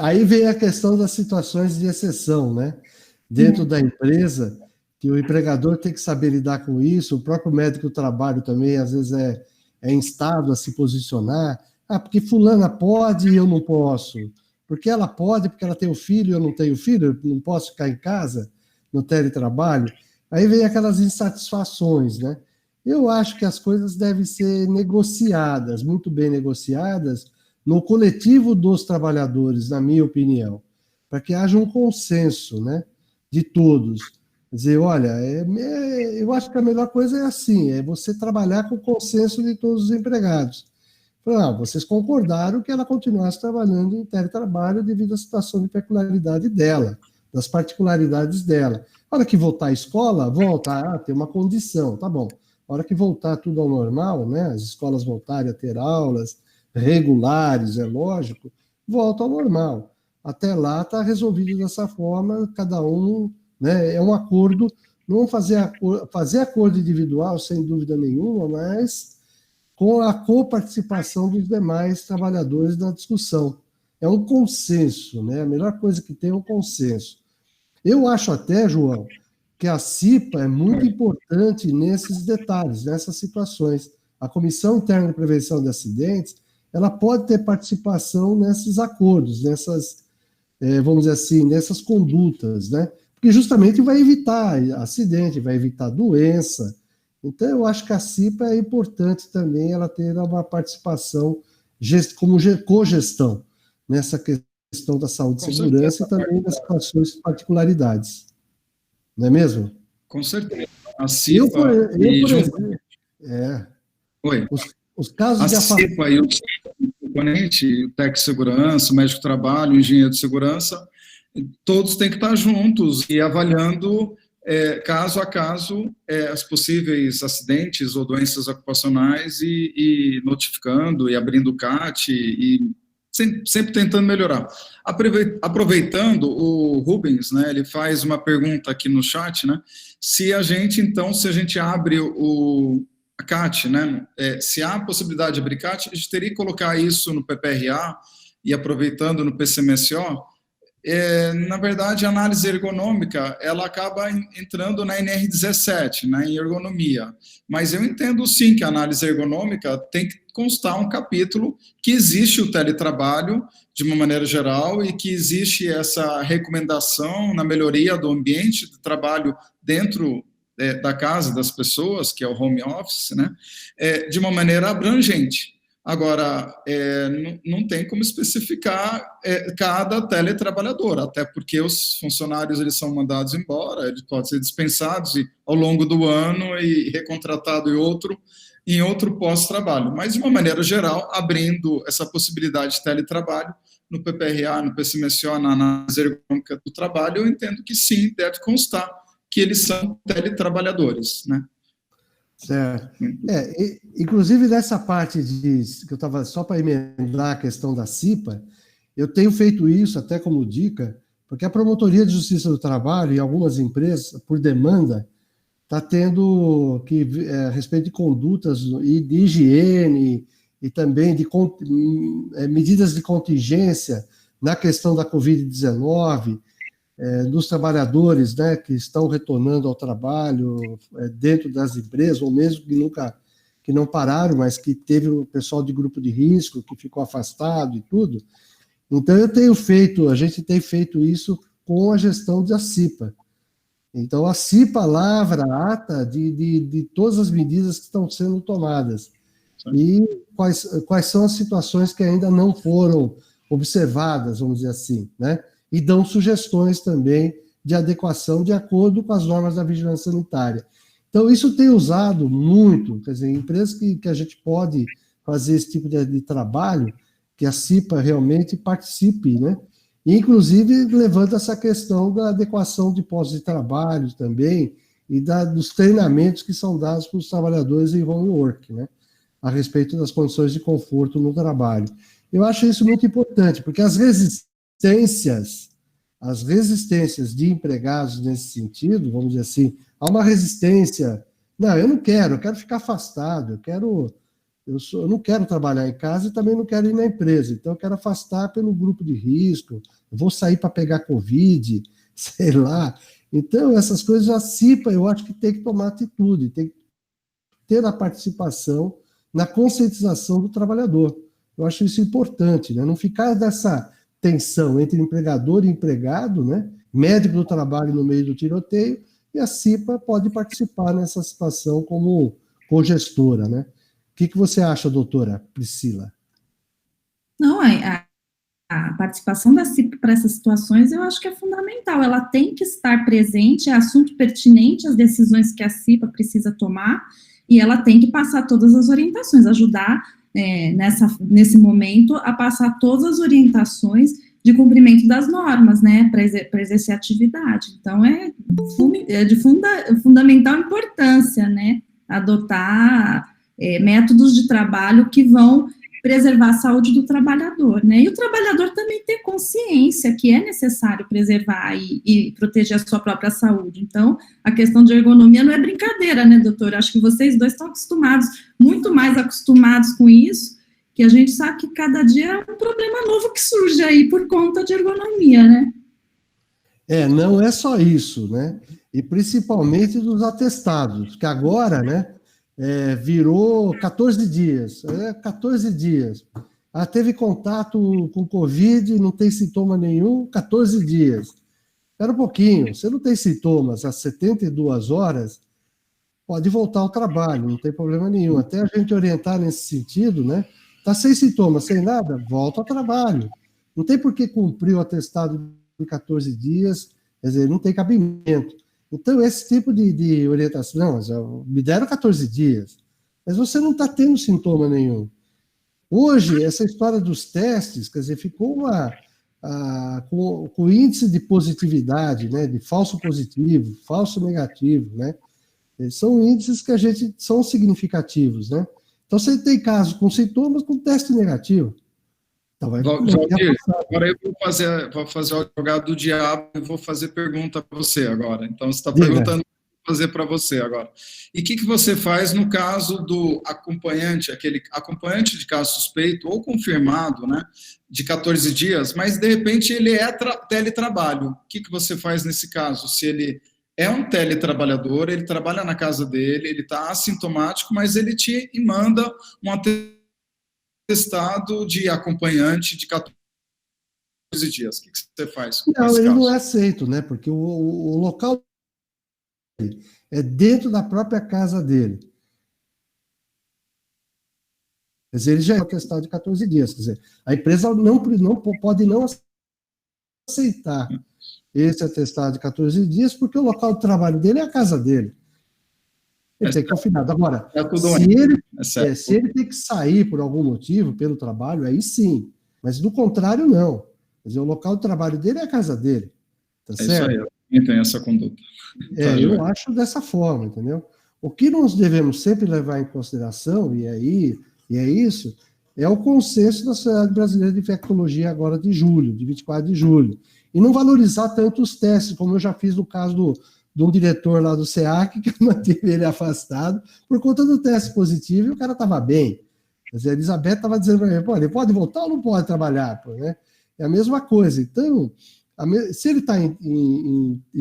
Aí vem a questão das situações de exceção, né? Dentro da empresa, que o empregador tem que saber lidar com isso, o próprio médico do trabalho também, às vezes, é instado a se posicionar. Porque fulana pode e eu não posso. Porque ela pode, porque ela tem o filho e eu não tenho filho, eu não posso ficar em casa no teletrabalho. Aí vem aquelas insatisfações, né? Eu acho que as coisas devem ser negociadas, muito bem negociadas, no coletivo dos trabalhadores, na minha opinião, para que haja um consenso, né, de todos. Quer dizer, olha, eu acho que a melhor coisa é assim, é você trabalhar com o consenso de todos os empregados. Vocês concordaram que ela continuasse trabalhando em teletrabalho devido à situação de peculiaridade dela, das particularidades dela. A hora que voltar à escola, tem uma condição, tá bom. A hora que voltar tudo ao normal, né, as escolas voltarem a ter aulas regulares, é lógico, volta ao normal. Até lá está resolvido dessa forma, cada um, né, é um acordo, não fazer acordo individual, sem dúvida nenhuma, mas com a coparticipação dos demais trabalhadores na discussão. É um consenso, né? A melhor coisa que tem é um consenso. Eu acho até, João, que a CIPA é muito importante nesses detalhes, nessas situações. A Comissão Interna de Prevenção de Acidentes, ela pode ter participação nesses acordos, nessas, vamos dizer assim, nessas condutas, né? Porque justamente vai evitar acidente, vai evitar doença. Então, eu acho que a CIPA é importante também ela ter uma participação como cogestão nessa questão da saúde e segurança e também das situações de particularidades. Não é mesmo? Com certeza. A CIPA por exemplo, os casos a CIPA e o componente, o técnico de segurança, o médico de trabalho, o engenheiro de segurança, todos têm que estar juntos e avaliando caso a caso, os possíveis acidentes ou doenças ocupacionais e notificando e abrindo o CAT e sempre tentando melhorar. Aproveitando, o Rubens, né, ele faz uma pergunta aqui no chat, né, se a gente abre a CAT, né, se há possibilidade de abrir CAT, a gente teria que colocar isso no PPRA e aproveitando no PCMSO. Na verdade, a análise ergonômica, ela acaba entrando na NR17, né, em ergonomia. Mas eu entendo, sim, que a análise ergonômica tem que constar um capítulo que existe o teletrabalho, de uma maneira geral, e que existe essa recomendação na melhoria do ambiente de trabalho dentro da casa das pessoas, que é o home office, né, de uma maneira abrangente. Agora, não tem como especificar cada teletrabalhador, até porque os funcionários eles são mandados embora, eles podem ser dispensados ao longo do ano e recontratado em outro pós-trabalho. Mas, de uma maneira geral, abrindo essa possibilidade de teletrabalho no PPRA, no PCMSO, na análise ergonômica do trabalho, eu entendo que sim, deve constar que eles são teletrabalhadores, né? Certo. Inclusive, nessa parte que eu estava só para emendar a questão da CIPA, eu tenho feito isso até como dica, porque a Promotoria de Justiça do Trabalho e algumas empresas, por demanda, está tendo a respeito de condutas e de higiene e também de medidas de contingência na questão da Covid-19, dos trabalhadores, né, que estão retornando ao trabalho dentro das empresas, ou mesmo que não pararam, mas que teve o pessoal de grupo de risco, que ficou afastado e tudo. Então, a gente tem feito isso com a gestão da CIPA. Então, a CIPA lavra a ata de todas as medidas que estão sendo tomadas. E quais são as situações que ainda não foram observadas, vamos dizer assim, né? E dão sugestões também de adequação de acordo com as normas da vigilância sanitária. Então, isso tem usado muito, quer dizer, empresas que a gente pode fazer esse tipo de trabalho, que a CIPA realmente participe, né? E, inclusive, levando essa questão da adequação de postos de trabalho também e dos treinamentos que são dados para os trabalhadores em home work, né? A respeito das condições de conforto no trabalho. Eu acho isso muito importante, porque as resistências de empregados nesse sentido, vamos dizer assim, há uma resistência, não, eu quero ficar afastado, eu não quero trabalhar em casa e também não quero ir na empresa, então eu quero afastar pelo grupo de risco, eu vou sair para pegar Covid, sei lá. Então, essas coisas, a CIPA, eu acho que tem que tomar atitude, tem que ter a participação na conscientização do trabalhador. Eu acho isso importante, né? Não ficar dessa tensão entre empregador e empregado, né? Médico do trabalho no meio do tiroteio, e a CIPA pode participar nessa situação como cogestora, né? O que você acha, doutora Priscila? Não, a participação da CIPA para essas situações eu acho que é fundamental, ela tem que estar presente, é assunto pertinente às decisões que a CIPA precisa tomar, e ela tem que passar todas as orientações, ajudar nesse momento a passar todas as orientações de cumprimento das normas, né, para exercer atividade. Então, é de fundamental importância, né, adotar métodos de trabalho que vão preservar a saúde do trabalhador, né, e o trabalhador também ter consciência que é necessário preservar e proteger a sua própria saúde. Então, a questão de ergonomia não é brincadeira, né, doutor? Acho que vocês dois estão acostumados, muito mais acostumados com isso, que a gente sabe que cada dia é um problema novo que surge aí por conta de ergonomia, né? Não é só isso, né? E principalmente dos atestados, que agora, né, virou 14 dias. 14 dias. Teve contato com Covid, não tem sintoma nenhum, 14 dias. Espera um pouquinho, você não tem sintomas às 72 horas, pode voltar ao trabalho, não tem problema nenhum. Até a gente orientar nesse sentido, né? Está sem sintomas, sem nada, volta ao trabalho. Não tem por que cumprir o atestado de 14 dias, quer dizer, não tem cabimento. Então, esse tipo de orientação, não, me deram 14 dias, mas você não está tendo sintoma nenhum. Hoje, essa história dos testes, quer dizer, ficou com índice de positividade, né, de falso positivo, falso negativo, né? São índices que são significativos, né? Então, você tem casos com sintomas com teste negativo. Então, Valdir, agora eu vou fazer o advogado do diabo e vou fazer pergunta para você agora. Então, você está perguntando, vou fazer para você agora. E o que você faz no caso do acompanhante, aquele acompanhante de caso suspeito ou confirmado, né, de 14 dias, mas, de repente, ele é teletrabalho. O que você faz nesse caso? Se ele é um teletrabalhador, ele trabalha na casa dele, ele está assintomático, mas ele te manda um atestado de acompanhante de 14 dias. O que você faz com esse caso? Ele não é aceito, né? Porque o local é dentro da própria casa dele. Quer dizer, ele já é um atestado de 14 dias. Quer dizer, a empresa não pode não aceitar esse atestado de 14 dias, porque o local de trabalho dele é a casa dele. Ele tem que confinado. Agora, se ele tem que sair por algum motivo, pelo trabalho, aí sim. Mas, do contrário, não. Quer dizer, o local de trabalho dele é a casa dele. Tá certo? Isso aí, eu também tenho essa conduta. Eu acho dessa forma, entendeu? O que nós devemos sempre levar em consideração, e é isso, é o consenso da Sociedade Brasileira de Infectologia agora de julho, de 24 de julho. E não valorizar tanto os testes, como eu já fiz no caso de um diretor lá do SEAC, que eu mantive ele afastado por conta do teste positivo, e o cara estava bem. Quer dizer, a Elizabeth estava dizendo para mim, pô, ele pode voltar ou não pode trabalhar? Pô, né? É a mesma coisa. Então, se ele está em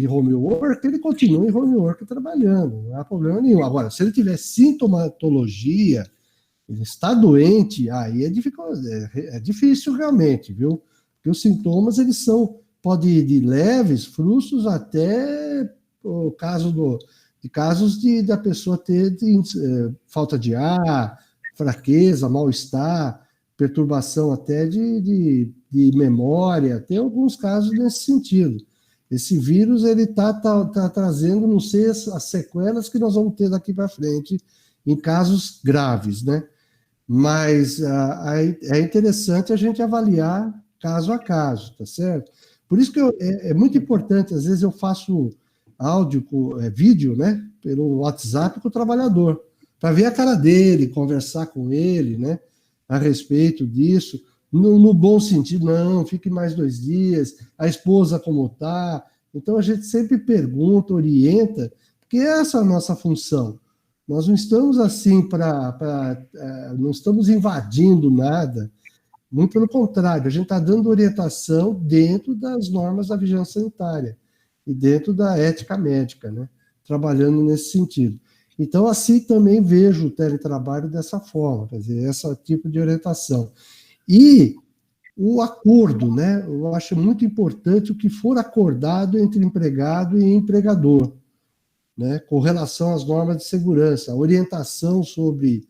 home work, ele continua em home work trabalhando, não há problema nenhum. Agora, se ele tiver sintomatologia, ele está doente, aí é difícil realmente, viu? Porque os sintomas, eles podem ir de leves, frustros, até o caso casos da pessoa ter falta de ar, fraqueza, mal-estar, perturbação até de memória, tem alguns casos nesse sentido. Esse vírus, ele está trazendo, não sei, as sequelas que nós vamos ter daqui para frente em casos graves, né? Mas é interessante a gente avaliar caso a caso, tá certo? Por isso que é muito importante, às vezes eu faço vídeo, né, pelo WhatsApp com o trabalhador, para ver a cara dele, conversar com ele, né, a respeito disso, no bom sentido, não, fique mais 2 dias, a esposa como está. Então a gente sempre pergunta, orienta, porque essa é a nossa função. Nós não estamos assim não estamos invadindo nada, muito pelo contrário, a gente está dando orientação dentro das normas da vigilância sanitária. e dentro da ética médica, né? Trabalhando nesse sentido. Então, assim também vejo o teletrabalho dessa forma, quer dizer, esse tipo de orientação. E o acordo, né? Eu acho muito importante o que for acordado entre empregado e empregador, né? Com relação às normas de segurança, a orientação sobre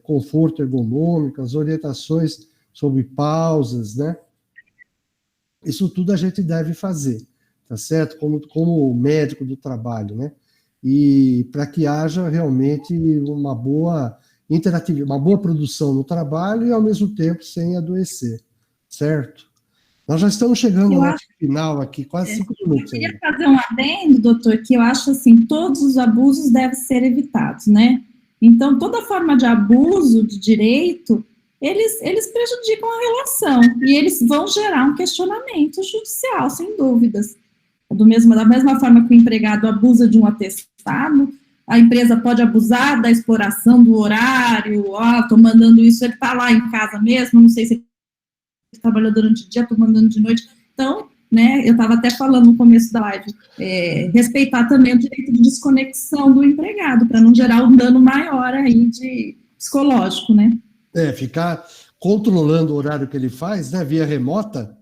conforto ergonômico, as orientações sobre pausas, né? Isso tudo a gente deve fazer, tá certo? Como médico do trabalho, né? E para que haja realmente uma boa interatividade, uma boa produção no trabalho e, ao mesmo tempo, sem adoecer, certo? Nós já estamos chegando ao nosso final aqui, quase 5 minutos. Eu queria fazer um adendo, doutor, que eu acho assim, todos os abusos devem ser evitados, né? Então, toda forma de abuso de direito, eles prejudicam a relação, e eles vão gerar um questionamento judicial, sem dúvidas. Da mesma forma que o empregado abusa de um atestado, a empresa pode abusar da exploração do horário, estou mandando isso, ele está lá em casa mesmo, não sei se ele trabalhou durante o dia, estou mandando de noite. Então, né, eu estava até falando no começo da live, respeitar também o direito de desconexão do empregado, para não gerar um dano maior aí de psicológico, né? Ficar controlando o horário que ele faz, né, via remota.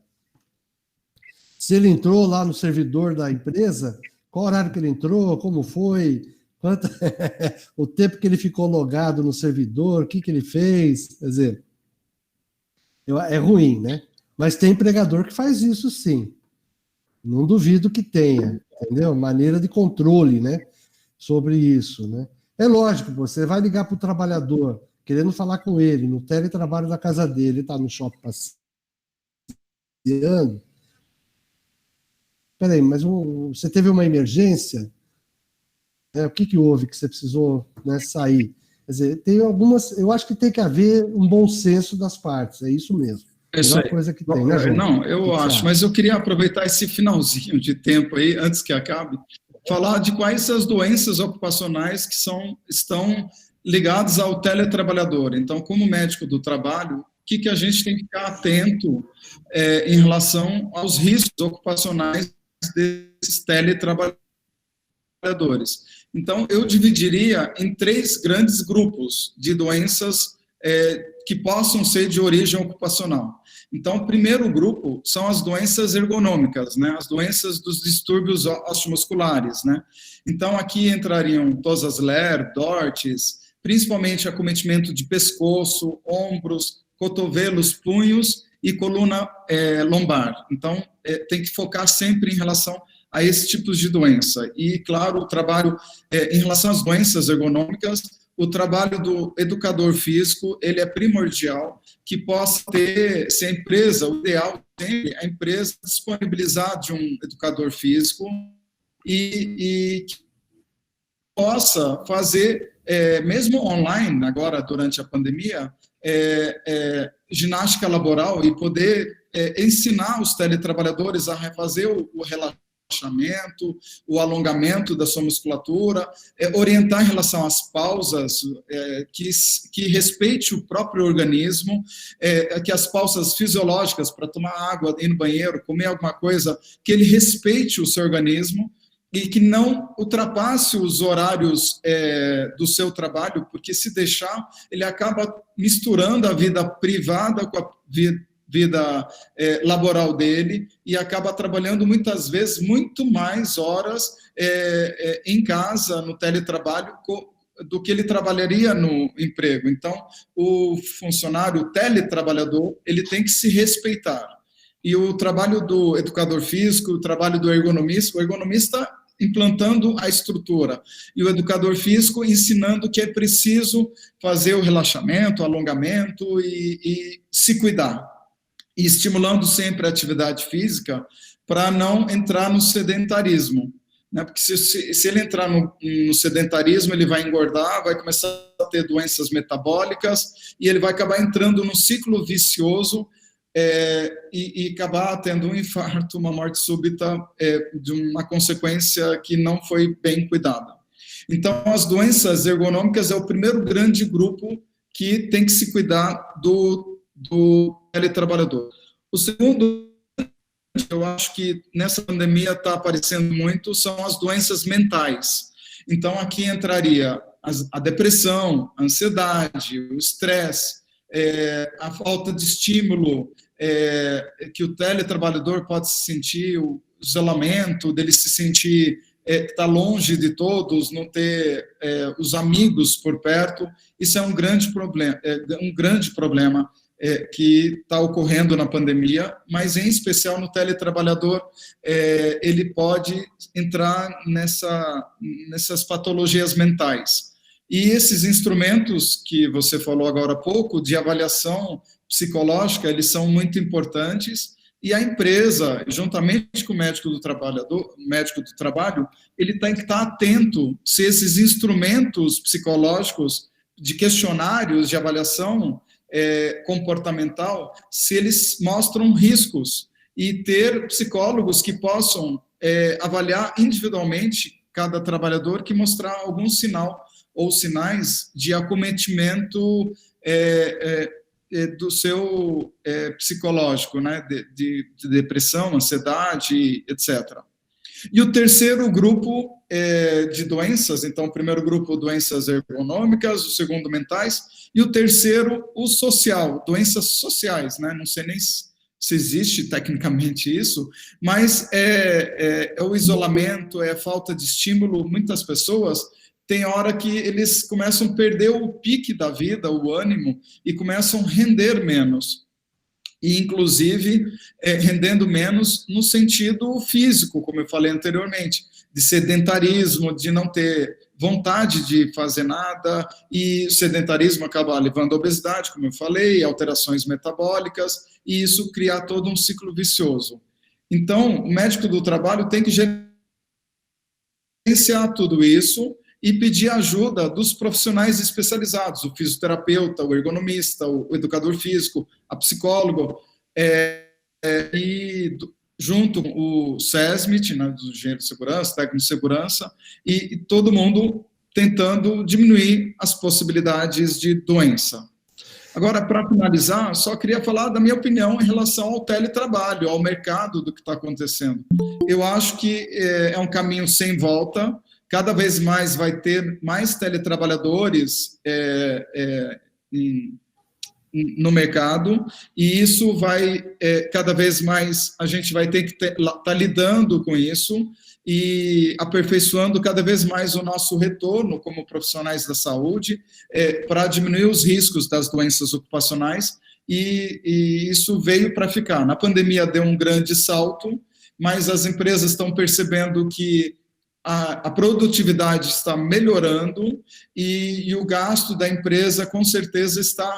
Se ele entrou lá no servidor da empresa, qual horário que ele entrou, como foi, o tempo que ele ficou logado no servidor, o que ele fez, quer dizer, é ruim, né? Mas tem empregador que faz isso, sim. Não duvido que tenha, entendeu? Maneira de controle, né? Sobre isso, né? É lógico, você vai ligar para o trabalhador, querendo falar com ele, no teletrabalho da casa dele, ele está no shopping passeando. Peraí, mas você teve uma emergência? O que houve que você precisou, né, sair? Quer dizer, tem algumas... Eu acho que tem que haver um bom senso das partes, é isso mesmo. É isso aí. Coisa que tem, né, João? Não, eu acho, mas eu queria aproveitar esse finalzinho de tempo aí, antes que acabe, falar de quais as doenças ocupacionais que estão ligadas ao teletrabalhador. Então, como médico do trabalho, o que a gente tem que ficar atento em relação aos riscos ocupacionais desses teletrabalhadores. Então, eu dividiria em 3 grandes grupos de doenças que possam ser de origem ocupacional. Então, o primeiro grupo são as doenças ergonômicas, né? As doenças dos distúrbios osteomusculares, né? Então, aqui entrariam tosas Ler, DORTs, principalmente acometimento de pescoço, ombros, cotovelos, punhos e coluna lombar. Então, tem que focar sempre em relação a esses tipos de doença. E, claro, o trabalho em relação às doenças ergonômicas, o trabalho do educador físico, ele é primordial, que possa ter, se a empresa, o ideal sempre é a empresa disponibilizar de um educador físico e que possa fazer, mesmo online, agora durante a pandemia, ginástica laboral e poder ensinar os teletrabalhadores a refazer o relaxamento, o alongamento da sua musculatura, orientar em relação às pausas, que respeite o próprio organismo, que as pausas fisiológicas para tomar água, ir no banheiro, comer alguma coisa, que ele respeite o seu organismo e que não ultrapasse os horários do seu trabalho, porque se deixar, ele acaba misturando a vida privada com a vida laboral dele e acaba trabalhando muitas vezes muito mais horas em casa, no teletrabalho, do que ele trabalharia no emprego. Então, o funcionário, o teletrabalhador, ele tem que se respeitar. E o trabalho do educador físico, o trabalho do ergonomista, o ergonomista implantando a estrutura, e o educador físico ensinando que é preciso fazer o relaxamento, o alongamento e se cuidar. E estimulando sempre a atividade física para não entrar no sedentarismo, né? Porque se ele entrar no sedentarismo, ele vai engordar, vai começar a ter doenças metabólicas e ele vai acabar entrando num ciclo vicioso e acabar tendo um infarto, uma morte súbita de uma consequência que não foi bem cuidada. Então, as doenças ergonômicas é o primeiro grande grupo que tem que se cuidar do teletrabalhador. O segundo eu acho que nessa pandemia está aparecendo muito, são as doenças mentais. Então, aqui entraria a depressão, a ansiedade, o estresse, a falta de estímulo, que o teletrabalhador pode se sentir, o isolamento, dele se sentir está longe de todos, não ter os amigos por perto. Isso é um grande problema, que está ocorrendo na pandemia, mas em especial no teletrabalhador, ele pode entrar nessas patologias mentais. E esses instrumentos que você falou agora há pouco, de avaliação psicológica, eles são muito importantes, e a empresa, juntamente com o médico do trabalho, ele tem que estar atento se esses instrumentos psicológicos de questionários de avaliação comportamental, se eles mostram riscos, e ter psicólogos que possam avaliar individualmente cada trabalhador, que mostrar algum sinal ou sinais de acometimento do seu psicológico, né, de depressão, ansiedade, etc. E o terceiro grupo de doenças, então, o primeiro grupo, doenças ergonômicas, o segundo, mentais, e o terceiro, o social, doenças sociais, né? Não sei nem se existe tecnicamente isso, mas é o isolamento, é a falta de estímulo. Muitas pessoas tem hora que eles começam a perder o pique da vida, o ânimo, e começam a render menos. E, inclusive, rendendo menos no sentido físico, como eu falei anteriormente, de sedentarismo, de não ter vontade de fazer nada, e o sedentarismo acaba levando à obesidade, como eu falei, alterações metabólicas, e isso cria todo um ciclo vicioso. Então, o médico do trabalho tem que gerenciar tudo isso e pedir ajuda dos profissionais especializados, o fisioterapeuta, o ergonomista, o educador físico, a psicólogo, e junto com o SESMIT, né, do engenheiro de segurança, técnico de segurança, e todo mundo tentando diminuir as possibilidades de doença. Agora, para finalizar, só queria falar da minha opinião em relação ao teletrabalho, ao mercado do que está acontecendo. Eu acho que é um caminho sem volta. Cada vez mais vai ter mais teletrabalhadores no mercado, e isso vai, cada vez mais, a gente vai ter que estar lidando com isso e aperfeiçoando cada vez mais o nosso retorno como profissionais da saúde, para diminuir os riscos das doenças ocupacionais, e isso veio para ficar. Na pandemia deu um grande salto, mas as empresas estão percebendo que a produtividade está melhorando, e o gasto da empresa, com certeza, está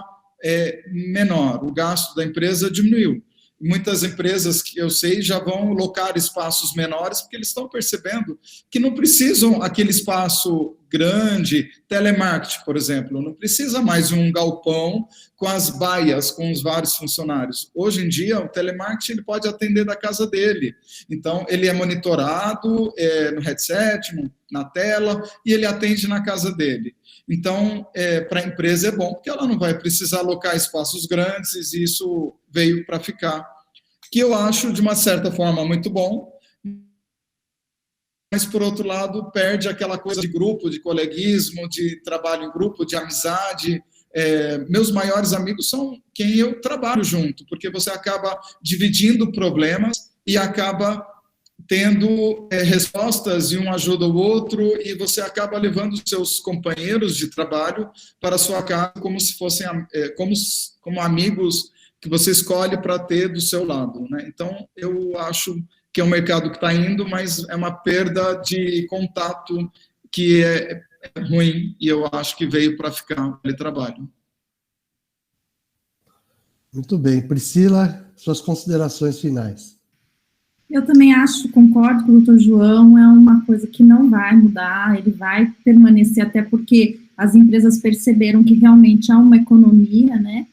menor. O gasto da empresa diminuiu. Muitas empresas que eu sei já vão locar espaços menores, porque eles estão percebendo que não precisam aquele espaço grande. Telemarketing, por exemplo, não precisa mais um galpão com as baias, com os vários funcionários. Hoje em dia, o telemarketing ele pode atender da casa dele. Então, ele é monitorado no headset, na tela, e ele atende na casa dele. Então, para a empresa é bom, porque ela não vai precisar alocar espaços grandes, e isso veio para ficar. Que eu acho, de uma certa forma, muito bom, mas, por outro lado, perde aquela coisa de grupo, de coleguismo, de trabalho em grupo, de amizade. Meus maiores amigos são quem eu trabalho junto, porque você acaba dividindo problemas e acaba tendo respostas, e um ajuda o outro, e você acaba levando os seus companheiros de trabalho para a sua casa como se fossem como amigos que você escolhe para ter do seu lado, né? Então, eu acho que é um mercado que está indo, mas é uma perda de contato que é ruim, e eu acho que veio para ficar o teletrabalho. Muito bem. Priscila, suas considerações finais. Eu também acho, concordo com o doutor João, é uma coisa que não vai mudar, ele vai permanecer, até porque as empresas perceberam que realmente há uma economia, né,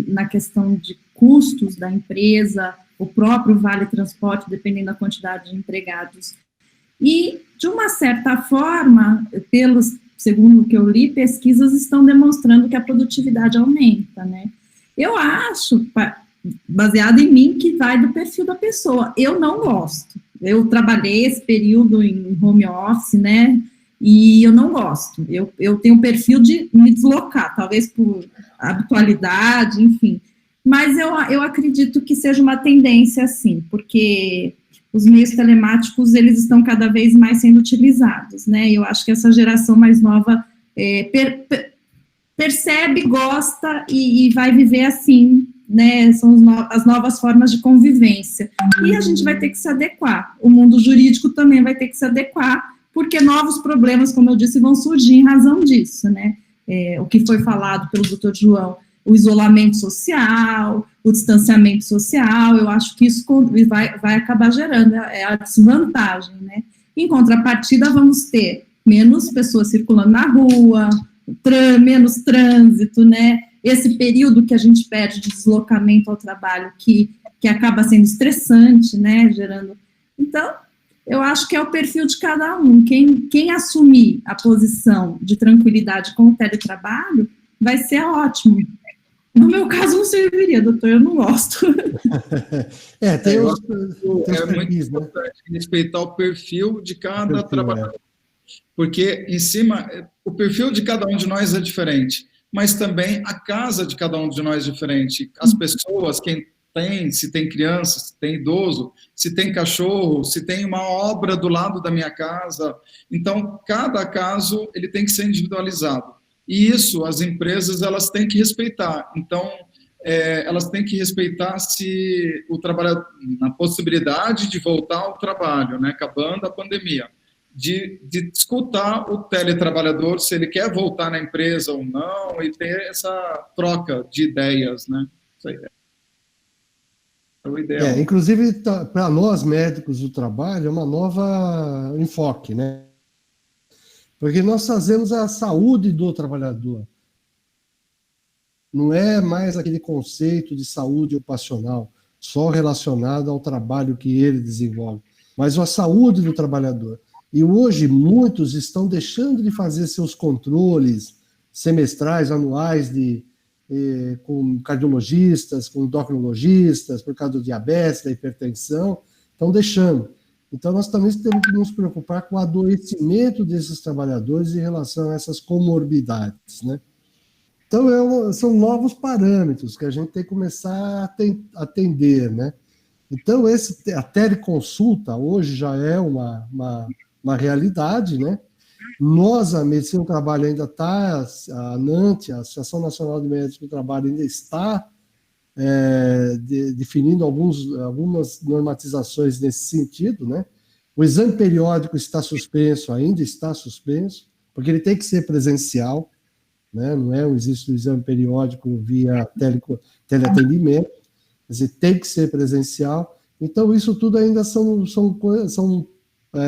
na questão de custos da empresa, o próprio vale transporte, dependendo da quantidade de empregados. E, de uma certa forma, segundo o que eu li, pesquisas estão demonstrando que a produtividade aumenta, né. Eu acho, baseado em mim, que vai do perfil da pessoa. Eu não gosto. Eu trabalhei esse período em home office, né, e eu não gosto. Eu tenho um perfil de me deslocar, talvez por habitualidade, enfim. Mas eu acredito que seja uma tendência, assim, porque os meios telemáticos, eles estão cada vez mais sendo utilizados, né, e eu acho que essa geração mais nova percebe, gosta e vai viver assim, né, são as novas formas de convivência, e a gente vai ter que se adequar, o mundo jurídico também vai ter que se adequar, porque novos problemas, como eu disse, vão surgir em razão disso, né, o que foi falado pelo doutor João, o isolamento social, o distanciamento social, eu acho que isso vai acabar gerando a desvantagem, né, em contrapartida vamos ter menos pessoas circulando na rua, menos trânsito, né, esse período que a gente perde de deslocamento ao trabalho, que acaba sendo estressante, né, gerando... Então, eu acho que é o perfil de cada um. Quem assumir a posição de tranquilidade com o teletrabalho, vai ser ótimo. No meu caso, não serviria, doutor, eu não gosto. Tem os muito importante respeitar o perfil de cada trabalhador. Porque, em cima, o perfil de cada um de nós é diferente, mas também a casa de cada um de nós é diferente. As pessoas, se tem criança, se tem idoso, se tem cachorro, se tem uma obra do lado da minha casa. Então, cada caso ele tem que ser individualizado. E isso, as empresas, elas têm que respeitar. Então, elas têm que respeitar se o trabalhador, na possibilidade de voltar ao trabalho, né, acabando a pandemia. De escutar o teletrabalhador, se ele quer voltar na empresa ou não, e ter essa troca de ideias, né? Isso aí é o ideal. Inclusive, para nós, médicos do trabalho, é uma nova enfoque, né? Porque nós fazemos a saúde do trabalhador. Não é mais aquele conceito de saúde ocupacional, só relacionado ao trabalho que ele desenvolve, mas a saúde do trabalhador. E hoje muitos estão deixando de fazer seus controles semestrais, anuais, com cardiologistas, com endocrinologistas, por causa do diabetes, da hipertensão, estão deixando. Então, nós também temos que nos preocupar com o adoecimento desses trabalhadores em relação a essas comorbidades, né? Então, são novos parâmetros que a gente tem que começar a atender, né? Então, a teleconsulta hoje já é uma realidade, né? Nós, a Medicina do Trabalho ainda está, a ANANT, a Associação Nacional de Médicos do Trabalho, ainda está definindo algumas normatizações nesse sentido, né? O exame periódico está suspenso, ainda está suspenso, porque ele tem que ser presencial, né? Não existe o exame periódico via teleatendimento, quer dizer, tem que ser presencial. Então, isso tudo ainda são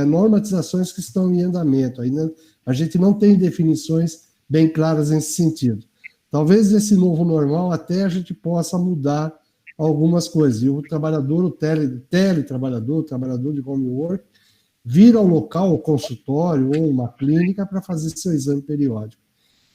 normatizações que estão em andamento. Ainda a gente não tem definições bem claras nesse sentido. Talvez nesse novo normal até a gente possa mudar algumas coisas. E o trabalhador, o teletrabalhador, o trabalhador de home work, vir ao local, ao consultório ou uma clínica para fazer seu exame periódico.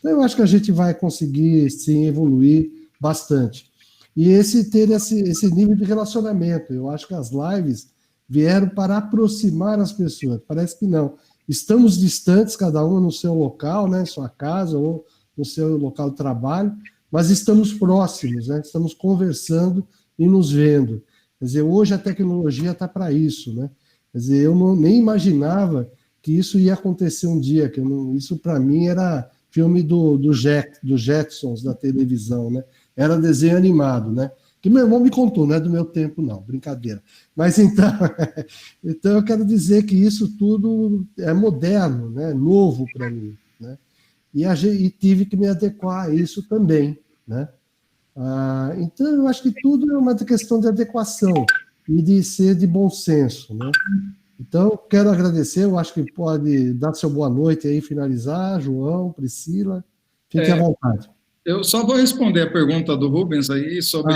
Então, eu acho que a gente vai conseguir, sim, evoluir bastante. E ter esse nível de relacionamento. Eu acho que as lives vieram para aproximar as pessoas. Parece que não. Estamos distantes, cada um no seu local, né, sua casa ou no seu local de trabalho, mas estamos próximos, né, estamos conversando e nos vendo. Quer dizer, hoje a tecnologia está para isso, né? Quer dizer, eu nem imaginava que isso ia acontecer um dia, isso para mim era filme do Jetsons da televisão, né? Era desenho animado, né? Que meu irmão me contou, não é do meu tempo, não, brincadeira. Mas então eu quero dizer que isso tudo é moderno, né? Novo para mim, né? E tive que me adequar a isso também, né? Então, eu acho que tudo é uma questão de adequação e de ser de bom senso, né? Então, quero agradecer, eu acho que pode dar seu boa noite aí, finalizar, João, Priscila, fique à vontade. Eu só vou responder a pergunta do Rubens aí sobre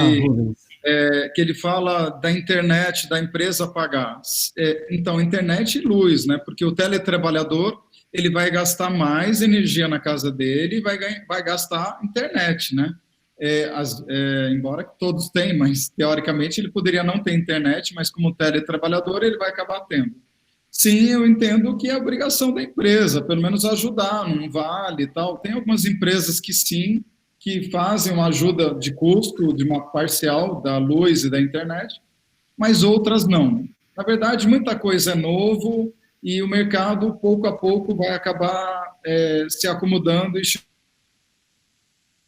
que ele fala da internet, da empresa pagar. Então, internet e luz, né? Porque o teletrabalhador ele vai gastar mais energia na casa dele e vai gastar internet, né? embora todos tenham, mas teoricamente ele poderia não ter internet, mas como teletrabalhador ele vai acabar tendo. Sim, eu entendo que é obrigação da empresa, pelo menos ajudar, não vale e tal. Tem algumas empresas que sim, que fazem uma ajuda de custo, de uma parcial da luz e da internet, mas outras não. Na verdade, muita coisa é novo e o mercado, pouco a pouco, vai acabar se acomodando e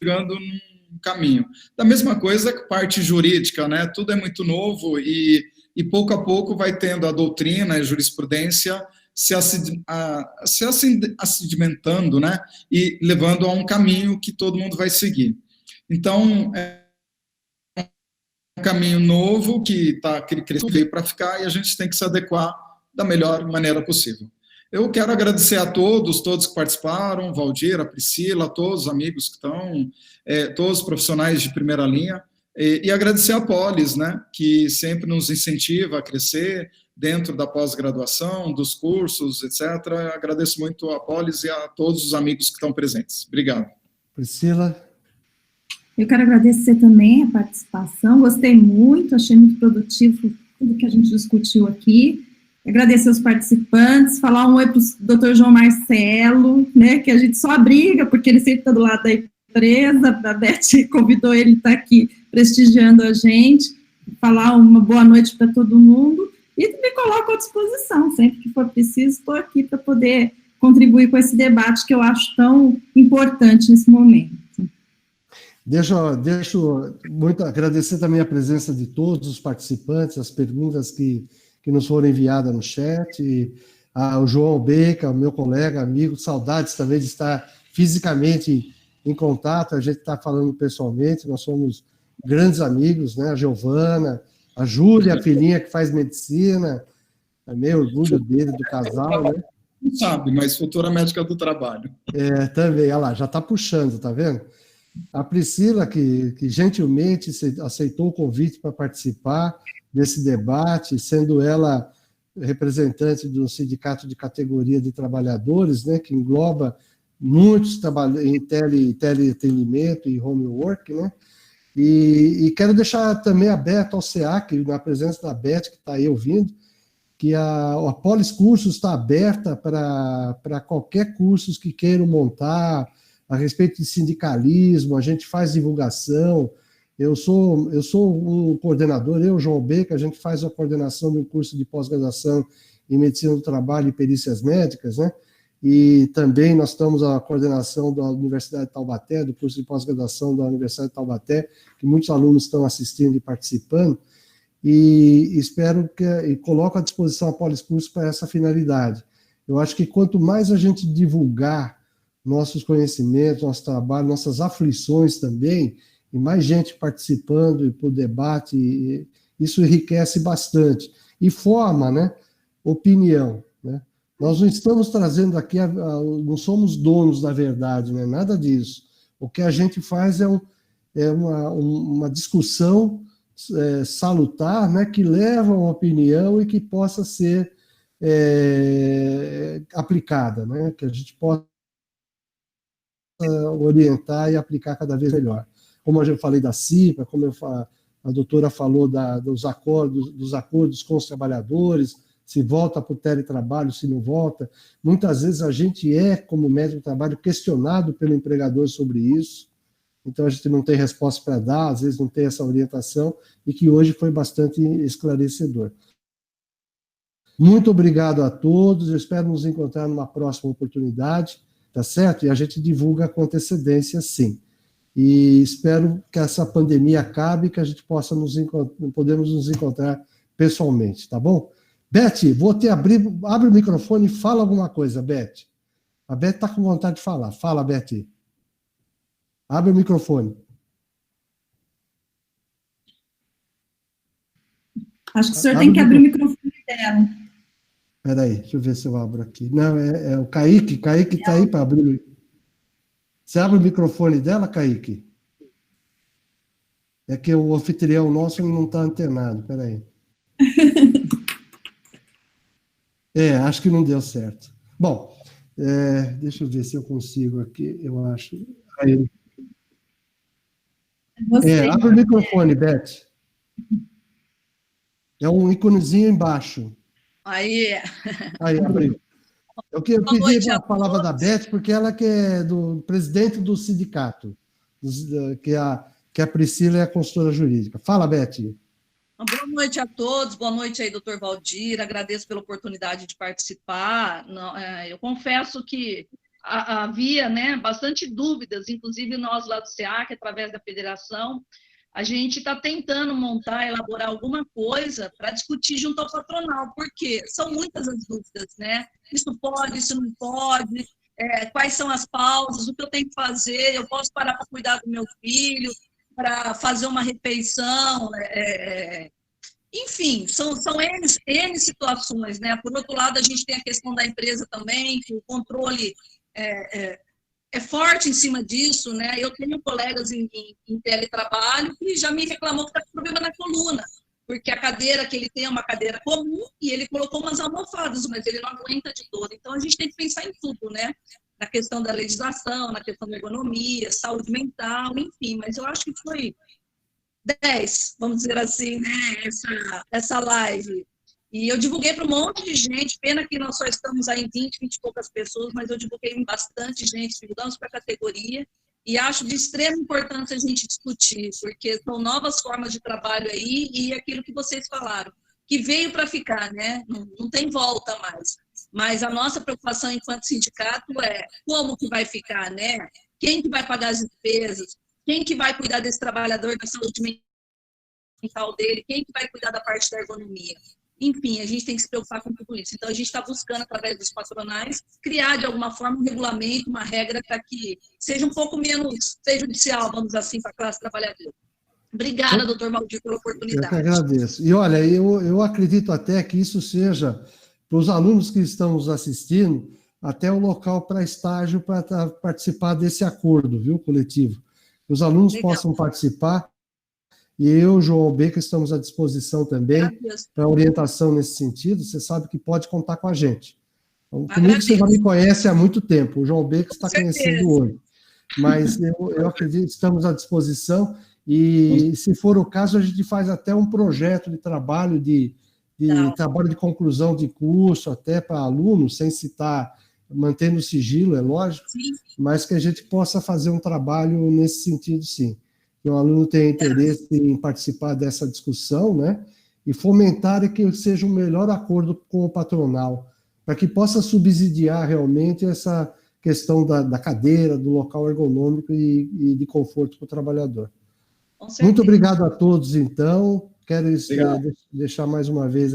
chegando num caminho. Da mesma coisa que parte jurídica, né? Tudo é muito novo e pouco a pouco vai tendo a doutrina e a jurisprudência se acidimentando, né? E levando a um caminho que todo mundo vai seguir. Então, um caminho novo que veio para ficar e a gente tem que se adequar da melhor maneira possível. Eu quero agradecer a todos que participaram, Valdir, a Priscila, a todos os amigos que estão, todos os profissionais de primeira linha, e agradecer a Polis, né, que sempre nos incentiva a crescer dentro da pós-graduação, dos cursos, etc. Agradeço muito a Polis e a todos os amigos que estão presentes. Obrigado. Priscila? Eu quero agradecer também a participação, gostei muito, achei muito produtivo tudo que a gente discutiu aqui. Agradecer os participantes, falar um oi para o Dr. João Marcelo, né, que a gente só briga, porque ele sempre está do lado da empresa, a Beth convidou ele a estar aqui prestigiando a gente, falar uma boa noite para todo mundo, e me coloco à disposição, sempre que for preciso, estou aqui para poder contribuir com esse debate que eu acho tão importante nesse momento. Deixo muito agradecer também a presença de todos os participantes, as perguntas que nos foram enviadas no chat, o João Beca, meu colega, amigo, saudades também de estar fisicamente em contato, a gente está falando pessoalmente, nós somos grandes amigos, né? A Giovana, a Júlia, a filhinha que faz medicina, é meio orgulho dele, do casal, né? Não sabe, mas futura médica do trabalho. Também, olha lá, já está puxando, tá vendo? A Priscila, que gentilmente aceitou o convite para participar desse debate, sendo ela representante do sindicato de categoria de trabalhadores, né, que engloba muitos em teleatendimento e homework, né, e quero deixar também aberto ao SEAC, na presença da Beth, que está aí ouvindo, que a Polis Cursos está aberta para qualquer cursos que queiram montar a respeito de sindicalismo, a gente faz divulgação. Eu sou um coordenador, João Beca, a gente faz a coordenação de um curso de pós-graduação em Medicina do Trabalho e Perícias Médicas, né? E também nós estamos a coordenação da Universidade de Taubaté, do curso de pós-graduação da Universidade de Taubaté, que muitos alunos estão assistindo e participando, e espero e coloco à disposição a Polis Cursos para essa finalidade. Eu acho que quanto mais a gente divulgar nossos conhecimentos, nosso trabalho, nossas aflições também, e mais gente participando para o debate, isso enriquece bastante. E forma, né, opinião. Né? Nós não estamos trazendo aqui, não somos donos da verdade, né, nada disso. O que a gente faz é uma discussão salutar, né, que leva a uma opinião e que possa ser aplicada, né, que a gente possa orientar e aplicar cada vez melhor. Como eu já falei da CIPA, como a doutora falou dos acordos com os trabalhadores, se volta para o teletrabalho, se não volta. Muitas vezes a gente como médico de trabalho, questionado pelo empregador sobre isso, então a gente não tem resposta para dar, às vezes não tem essa orientação, e que hoje foi bastante esclarecedor. Muito obrigado a todos, eu espero nos encontrar numa próxima oportunidade, tá certo? E a gente divulga com antecedência, sim. E espero que essa pandemia acabe e que a gente possa podemos nos encontrar pessoalmente, tá bom? Beth, abre o microfone e fala alguma coisa, Beth. A Beth está com vontade de falar. Fala, Beth. Abre o microfone. Acho que o senhor tem que abrir o microfone dela. Espera aí, deixa eu ver se eu abro aqui. Não, é o Kaique está aí para abrir. Você abre o microfone dela, Kaique? É que o anfitrião nosso não está antenado, espera aí. Acho que não deu certo. Bom, deixa eu ver se eu consigo aqui, eu acho. Aí. Você. Abre o microfone, Beth. É um íconezinho embaixo. Aí. Aí, abriu. Eu pedi a palavra da Beth, porque ela que é do presidente do sindicato, que a Priscila é a consultora jurídica. Fala, Beth. Boa noite a todos, boa noite aí, doutor Valdir, agradeço pela oportunidade de participar. Eu confesso que havia, né, bastante dúvidas, inclusive nós lá do SEAC, através da federação, a gente está tentando montar, elaborar alguma coisa para discutir junto ao patronal, porque são muitas as dúvidas, né? Isso pode, isso não pode, quais são as pausas, o que eu tenho que fazer, eu posso parar para cuidar do meu filho, para fazer uma refeição, enfim, são N situações, né? Por outro lado, a gente tem a questão da empresa também, que o controle é forte em cima disso, né? Eu tenho colegas em teletrabalho que já me reclamou que está com problema na coluna, porque a cadeira que ele tem é uma cadeira comum e ele colocou umas almofadas, mas ele não aguenta de dor. Então, a gente tem que pensar em tudo, né? Na questão da legislação, na questão da ergonomia, saúde mental, enfim. Mas eu acho que foi 10, vamos dizer assim, né? Essa live. E eu divulguei para um monte de gente, pena que nós só estamos aí em 20 e poucas pessoas, mas eu divulguei em bastante gente, divulgamos para a categoria, e acho de extrema importância a gente discutir, porque são novas formas de trabalho aí, e aquilo que vocês falaram, que veio para ficar, né? Não tem volta mais. Mas a nossa preocupação enquanto sindicato é como que vai ficar, né? Quem que vai pagar as despesas? Quem que vai cuidar desse trabalhador, da saúde mental dele? Quem que vai cuidar da parte da ergonomia? Enfim, a gente tem que se preocupar com tudo isso. Então, a gente está buscando, através dos patronais, criar, de alguma forma, um regulamento, uma regra para que seja um pouco menos prejudicial, vamos dizer assim, para a classe trabalhadora. Obrigada, doutor Valdir, pela oportunidade. Eu que agradeço. E, olha, eu acredito até que isso seja, para os alunos que estão nos assistindo, até o local para estágio para participar desse acordo, viu, coletivo. Que os alunos possam participar. E eu, João Albeca, estamos à disposição também para orientação nesse sentido. Você sabe que pode contar com a gente. Então, comigo você já me conhece há muito tempo. O João Albeca está conhecendo hoje. Mas eu acredito que estamos à disposição. E, se for o caso, a gente faz até um projeto de trabalho, trabalho de conclusão de curso, até para alunos, sem citar, mantendo o sigilo, é lógico, mas que a gente possa fazer um trabalho nesse sentido, sim. Que o aluno tenha interesse em participar dessa discussão, né? E fomentar que seja um melhor acordo com o patronal, para que possa subsidiar realmente essa questão da cadeira, do local ergonômico e de conforto para o trabalhador. Muito obrigado a todos, então. Quero deixar mais uma vez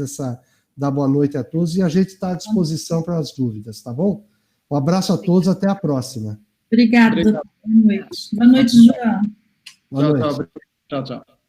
dar boa noite a todos e a gente está à disposição para as dúvidas, tá bom? Um abraço a todos, até a próxima. Obrigada. Boa noite. Boa noite, João. Boa noite. Tchau, tchau.